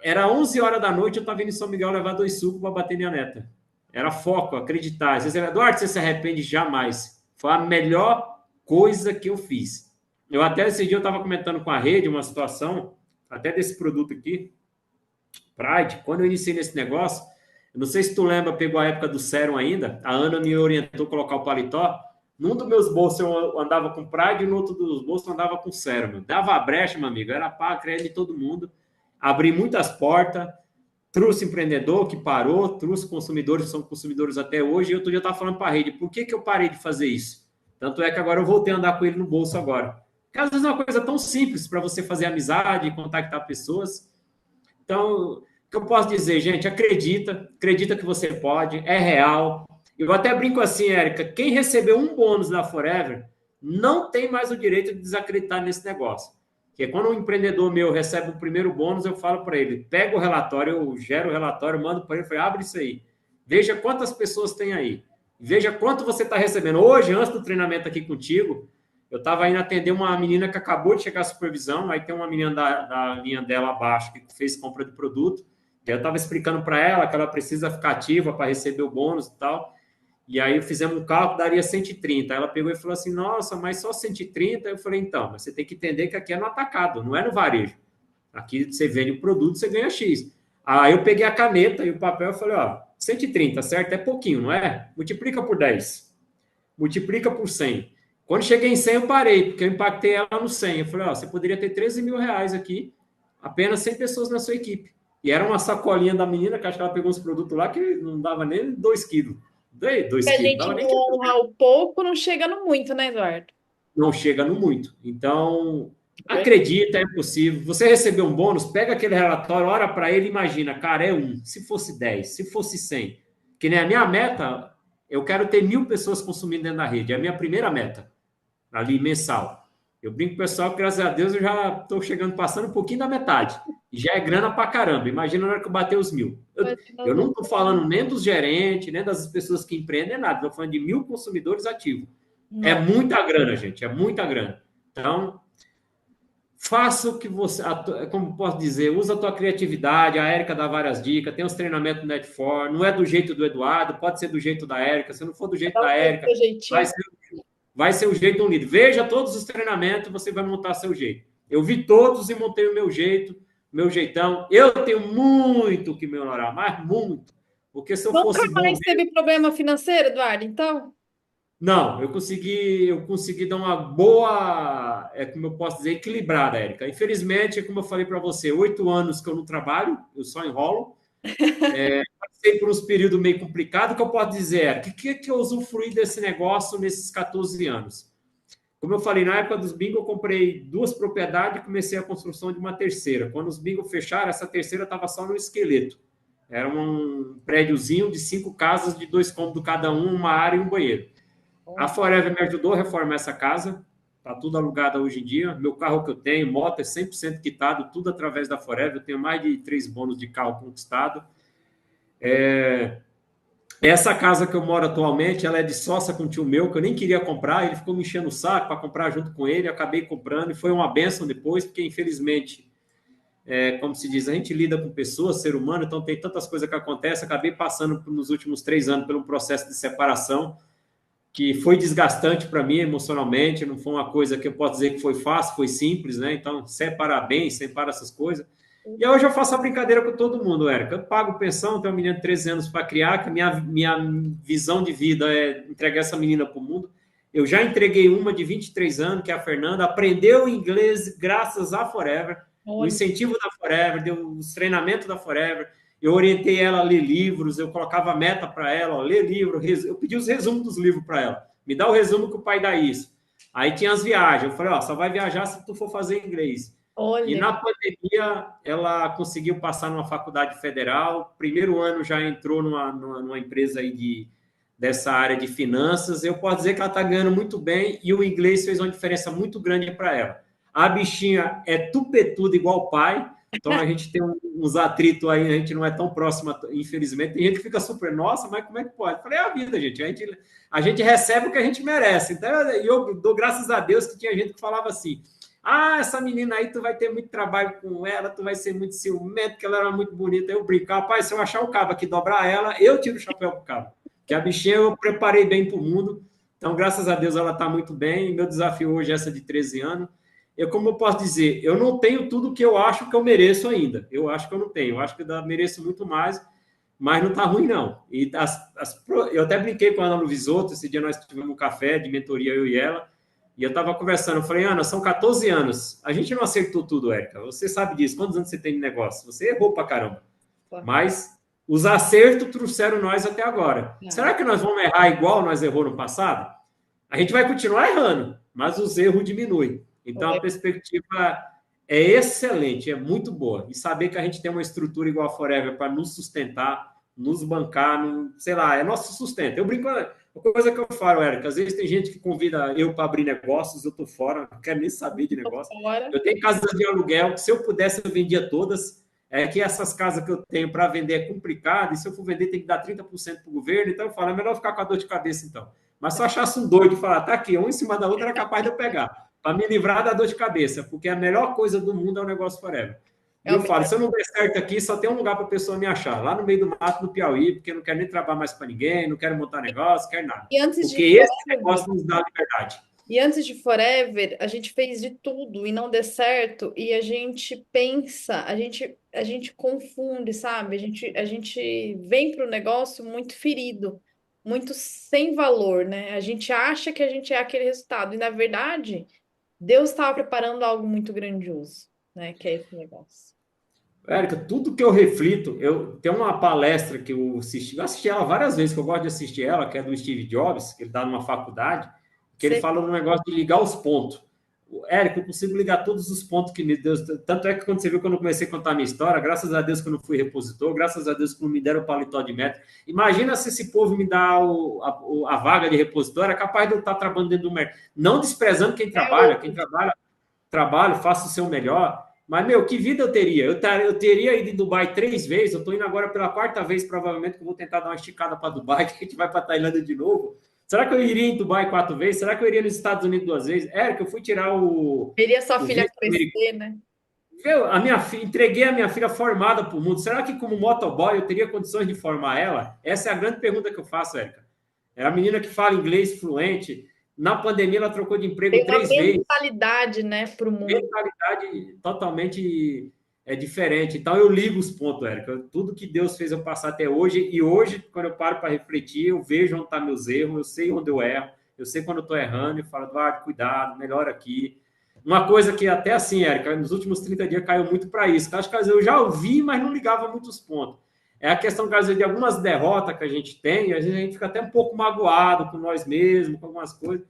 era 11 horas da noite, eu estava indo em São Miguel levar 2 sucos para bater minha neta. Era foco, acreditar. Você, Eduardo, você se arrepende? Jamais. Foi a melhor coisa que eu fiz. Eu até esse dia eu estava comentando com a rede uma situação, até desse produto aqui, Pride, quando eu iniciei nesse negócio, eu não sei se tu lembra, pegou a época do sérum ainda, a Ana me orientou a colocar o paletó, num dos meus bolsos eu andava com Pride e no outro dos bolsos eu andava com sérum. Dava a brecha, meu amigo, era para crédito de todo mundo, abri muitas portas, trouxe empreendedor que parou, trouxe consumidores que são consumidores até hoje, e outro dia eu estava falando para a rede, por que eu parei de fazer isso? Tanto é que agora eu voltei a andar com ele no bolso agora. Porque às vezes é uma coisa tão simples para você fazer amizade, contactar pessoas. Então, o que eu posso dizer, gente, acredita que você pode, é real. Eu até brinco assim, Érica, quem recebeu um bônus da Forever não tem mais o direito de desacreditar nesse negócio. Porque quando um empreendedor meu recebe o primeiro bônus, eu falo para ele, pega o relatório, eu gero o relatório, mando para ele, falo, abre isso aí. Veja quantas pessoas tem aí. Veja quanto você está recebendo. Hoje, antes do treinamento aqui contigo, eu estava indo atender uma menina que acabou de chegar à supervisão, aí tem uma menina da linha dela abaixo que fez compra de produto, e eu estava explicando para ela que ela precisa ficar ativa para receber o bônus e tal, e aí fizemos um cálculo, daria 130. Ela pegou e falou assim, nossa, mas só 130? Eu falei, então, mas você tem que entender que aqui é no atacado, não é no varejo. Aqui você vende o produto, você ganha X. Aí eu peguei a caneta e o papel e falei, ó, 130, certo? É pouquinho, não é? Multiplica por 10. Multiplica por 100. Quando cheguei em 100, eu parei, porque eu impactei ela no 100. Eu falei, ó, você poderia ter 13 mil reais aqui, apenas 100 pessoas na sua equipe. E era uma sacolinha da menina, que acho que ela pegou uns produtos lá que não dava nem 2 quilos. Dei Se 2 a quilos, gente tava não nem honra o pouco, não chega no muito, né, Eduardo? não chega no muito. Então, É. acredita, é possível. Você recebeu um bônus, pega aquele relatório, olha para ele, imagina, cara, é um. Se fosse 10, se fosse 100, que nem a minha meta, eu quero ter 1.000 pessoas consumindo dentro da rede. É a minha primeira meta, ali mensal. Eu brinco com o pessoal que, graças a Deus, eu já estou chegando, passando um pouquinho da metade. E já é grana para caramba. Imagina na hora que eu bater os 1.000. Eu não estou falando nem dos gerentes, nem das pessoas que empreendem, nada. Estou falando de 1.000 consumidores ativos. É Não. muita grana, gente, é muita grana. Então, faça o que você, como posso dizer, usa a tua criatividade, a Érica dá várias dicas, tem os treinamentos do Netfor, não é do jeito do Eduardo, pode ser do jeito da Érica, se não for do jeito Dá da o Érica, seu vai jeitinho. ser, vai ser o jeito unido. Veja todos os treinamentos, você vai montar seu jeito. Eu vi todos e montei o meu jeito, meu jeitão. Eu tenho muito que melhorar, mas muito. Porque se eu Nunca fosse bom mais teve problema financeiro, Eduardo, então? não, eu consegui dar uma boa, como eu posso dizer, equilibrada, Érica. Infelizmente, como eu falei para você, 8 anos que eu não trabalho, eu só enrolo. Passei por uns períodos meio complicados, que eu posso dizer, Érica, que eu usufruí desse negócio nesses 14 anos? Como eu falei, na época dos bingo, eu comprei 2 propriedades e comecei a construção de uma terceira. Quando os bingo fecharam, essa terceira estava só no esqueleto. Era um prédiozinho de 5 casas, de 2 cômodos cada um, uma área e um banheiro. A Forever me ajudou a reformar essa casa. Está tudo alugado hoje em dia. Meu carro que eu tenho, moto, é 100% quitado, tudo através da Forever. Eu tenho mais de 3 bônus de carro conquistado. Essa casa que eu moro atualmente, ela é de sócia com um tio meu, que eu nem queria comprar. Ele ficou me enchendo o saco para comprar junto com ele. Eu acabei comprando e foi uma benção depois, porque infelizmente, como se diz, a gente lida com pessoas, ser humano, então tem tantas coisas que acontecem. Acabei passando nos últimos 3 anos por um processo de separação que foi desgastante para mim emocionalmente, não foi uma coisa que eu posso dizer que foi fácil, foi simples, né? Então, separa bem, separa essas coisas. E hoje eu faço a brincadeira com todo mundo, Érica. Eu pago pensão, tenho uma menina de 13 anos para criar, que a minha visão de vida é entregar essa menina para o mundo. Eu já entreguei uma de 23 anos, que é a Fernanda, aprendeu inglês graças à Forever, o Olha, incentivo da Forever, deu os treinamentos da Forever. Eu orientei ela a ler livros, eu colocava meta para ela, ó, ler livro, eu pedi os resumos dos livros para ela. Me dá o resumo que o pai dá isso. Aí tinha as viagens, eu falei, ó, só vai viajar se tu for fazer inglês. E olha. na pandemia, ela conseguiu passar numa faculdade federal. Primeiro ano já entrou numa empresa aí dessa área de finanças. Eu posso dizer que ela está ganhando muito bem e o inglês fez uma diferença muito grande para ela. A bichinha é tupetuda igual o pai, então a gente tem uns atritos aí, a gente não é tão próximo, infelizmente. Tem gente que fica super, nossa, mas como é que pode? Eu falei, é a vida, gente. A gente recebe o que a gente merece. Então, eu dou graças a Deus que tinha gente que falava assim: ah, essa menina aí, tu vai ter muito trabalho com ela, tu vai ser muito ciumento, que ela era muito bonita. Eu brinco, rapaz, se eu achar o cabo aqui dobrar ela, eu tiro o chapéu pro cabo. Que a bichinha eu preparei bem pro mundo. Então, graças a Deus, ela está muito bem. Meu desafio hoje é essa de 13 anos. Como eu posso dizer, eu não tenho tudo que eu acho que eu mereço ainda. Eu acho que eu não tenho. Eu acho que eu mereço muito mais, mas não está ruim, não. E eu até brinquei com a Ana Luvisoto, esse dia nós tivemos um café de mentoria, eu e ela, e eu estava conversando, eu falei, Ana, são 14 anos. A gente não acertou tudo, Érica. Você sabe disso. Quantos anos você tem de negócio? Você errou pra caramba. Mas os acertos trouxeram nós até agora. Será que nós vamos errar igual nós errou no passado? A gente vai continuar errando, mas os erros diminuem. Então a perspectiva é excelente, é muito boa. E saber que a gente tem uma estrutura igual a Forever para nos sustentar, nos bancar, sei lá, é nosso sustento. Eu brinco, uma coisa que eu falo, Érica, às vezes tem gente que convida eu para abrir negócios, eu tô fora, não quero nem saber de negócio. Fora. Eu tenho casas de aluguel, que se eu pudesse eu vendia todas. É que essas casas que eu tenho para vender é complicado, e se eu for vender tem que dar 30% para o governo, então eu falo, é melhor ficar com a dor de cabeça então. Mas se eu achasse um doido e falar, tá aqui, um em cima da outra, era capaz de eu pegar, para me livrar da dor de cabeça, porque a melhor coisa do mundo é o negócio Forever. E É o eu falo, melhor. se eu não der certo aqui, só tem um lugar para a pessoa me achar, lá no meio do mato, no Piauí, porque eu não quero nem trabalhar mais para ninguém, não quero montar negócio, não quero nada. E antes Porque de esse Forever, negócio nos dá liberdade. e antes de Forever, a gente fez de tudo e não deu certo, e a gente pensa, a gente confunde, sabe? A gente vem para o negócio muito ferido, muito sem valor, né? A gente acha que a gente é aquele resultado, e na verdade, Deus estava preparando algo muito grandioso, né? Que é esse negócio. Érica, tudo que eu reflito, eu tenho uma palestra que eu assisti ela várias vezes, que eu gosto de assistir ela, que é do Steve Jobs, que ele dá numa faculdade, que ele Você fala no negócio de ligar os pontos. Érica, eu consigo ligar todos os pontos que me Deus. Tanto é que quando você viu, quando eu comecei a contar a minha história, graças a Deus que eu não fui repositor, graças a Deus que não me deram o paletó de metro. Imagina se esse povo me dá a vaga de repositor, é capaz de eu estar trabalhando dentro do mercado. Não desprezando é quem o trabalha, trabalho, faço o seu melhor. Mas, meu, que vida eu teria? Eu teria ido em Dubai 3 vezes, eu estou indo agora pela quarta vez, provavelmente, que eu vou tentar dar uma esticada para Dubai, que a gente vai para Tailândia de novo. Será que eu iria em Dubai 4 vezes? Será que eu iria nos Estados Unidos 2 vezes? Érica, eu fui tirar veria sua o filha visto americano. crescer, né? A minha filha, entreguei a minha filha formada para o mundo. Será que, como motoboy, eu teria condições de formar ela? Essa é a grande pergunta que eu faço, Érica. É a menina que fala inglês fluente. Na pandemia, ela trocou de Tem emprego uma 3 vezes. mentalidade, né, para o mundo. Mentalidade totalmente diferente. Então eu ligo os pontos, Érica. Tudo que Deus fez eu passar até hoje, e hoje, quando eu paro para refletir, eu vejo onde estão tá meus erros, eu sei onde eu erro, eu sei quando eu estou errando, e falo, Eduardo, cuidado, melhor aqui. Uma coisa que até assim, Érica, nos últimos 30 dias caiu muito para isso. Que acho que às vezes eu já ouvi, mas não ligava muitos pontos. É a questão, às vezes, de algumas derrotas que a gente tem, e às vezes a gente fica até um pouco magoado com nós mesmos, com algumas coisas.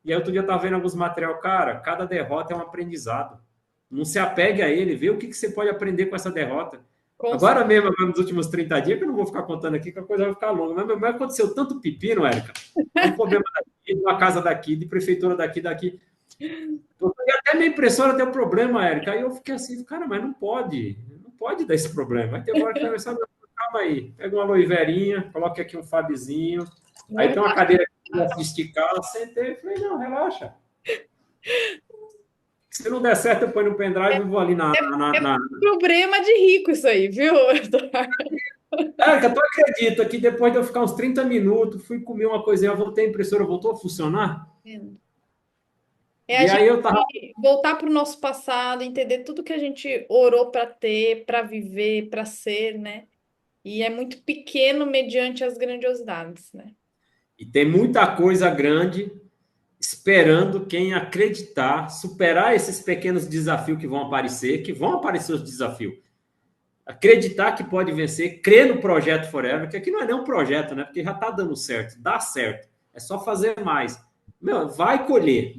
E aí outro dia eu estava vendo alguns material, cara, cada derrota é um aprendizado. Não se apegue a ele, vê o que você pode aprender com essa derrota. Com Agora mesmo, agora nos últimos 30 dias, que eu não vou ficar contando aqui, que a coisa vai ficar longa, mas aconteceu tanto pepino, Érica. Um problema daqui, de uma casa daqui, de prefeitura daqui. E até minha impressora deu problema, Érica. Aí eu fiquei assim, cara, mas não pode dar esse problema. Aí tem hora que eu pensei, calma aí, pega uma aloe verinha, coloque aqui um fabizinho, aí tem uma Muito cadeira de esticar, sentei, falei, não, relaxa. Se não der certo, eu ponho no pendrive e vou ali na. problema de rico isso aí, viu, Eduardo? Érica, tu acredita que depois de eu ficar uns 30 minutos, fui comer uma coisinha, eu voltei, a impressora voltou a funcionar? É a E aí gente eu tava. voltar para o nosso passado, entender tudo que a gente orou para ter, para viver, para ser, né? E é muito pequeno mediante as grandiosidades, né? E tem muita coisa grande esperando quem acreditar, superar esses pequenos desafios que vão aparecer os desafios. Acreditar que pode vencer, crer no projeto Forever, que aqui não é nem um projeto, né? Porque já tá dando certo, dá certo. É só fazer mais. Meu, vai colher,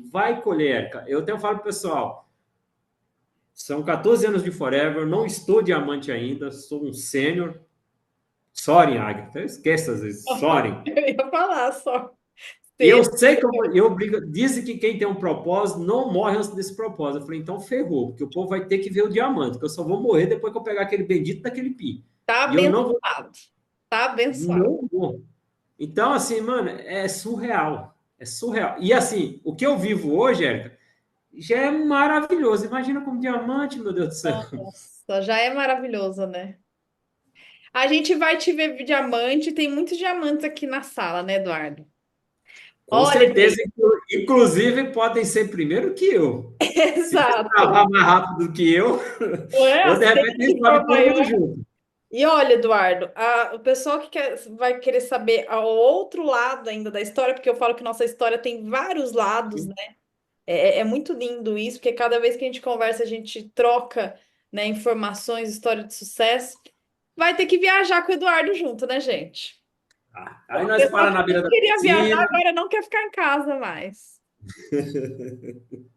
Érica. Eu até falo pro pessoal, são 14 anos de Forever, não estou diamante ainda, sou um sênior. Soren, Agatha, esquece às vezes, Soren. Eu ia falar só. E eu Ser. sei que eu brigo, dizem que quem tem um propósito não morre antes desse propósito. Eu falei, então ferrou, porque o povo vai ter que ver o diamante, que eu só vou morrer depois que eu pegar aquele bendito daquele pi. Tá E eu abençoado. Tá abençoado. não vou. Então, assim, mano, é surreal. É surreal. E assim, o que eu vivo hoje, Érica, já é maravilhoso. Imagina como diamante, meu Deus do céu. Nossa, já é maravilhoso, né? A gente vai te ver diamante, tem muitos diamantes aqui na sala, né, Eduardo? Com Olha, certeza, inclusive podem ser primeiro que eu. Se exato. travar mais rápido que eu, Não é ou de assim repente a gente que for sobe todo mundo maior. junto. E olha, Eduardo, o pessoal que vai querer saber o outro lado ainda da história, porque eu falo que nossa história tem vários lados, né? É muito lindo isso, porque cada vez que a gente conversa, a gente troca, né, informações, história de sucesso. Vai ter que viajar com o Eduardo junto, né, gente? Aí O nós pessoal para que na beira nem da queria viajar piscina. agora não quer ficar em casa mais.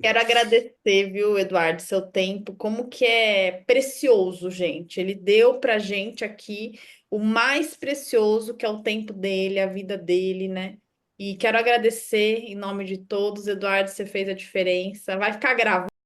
Quero agradecer, viu, Eduardo, seu tempo, como que é precioso, gente. Ele deu pra gente aqui o mais precioso, que é o tempo dele, a vida dele, né? E quero agradecer em nome de todos, Eduardo, você fez a diferença. Vai ficar gravado.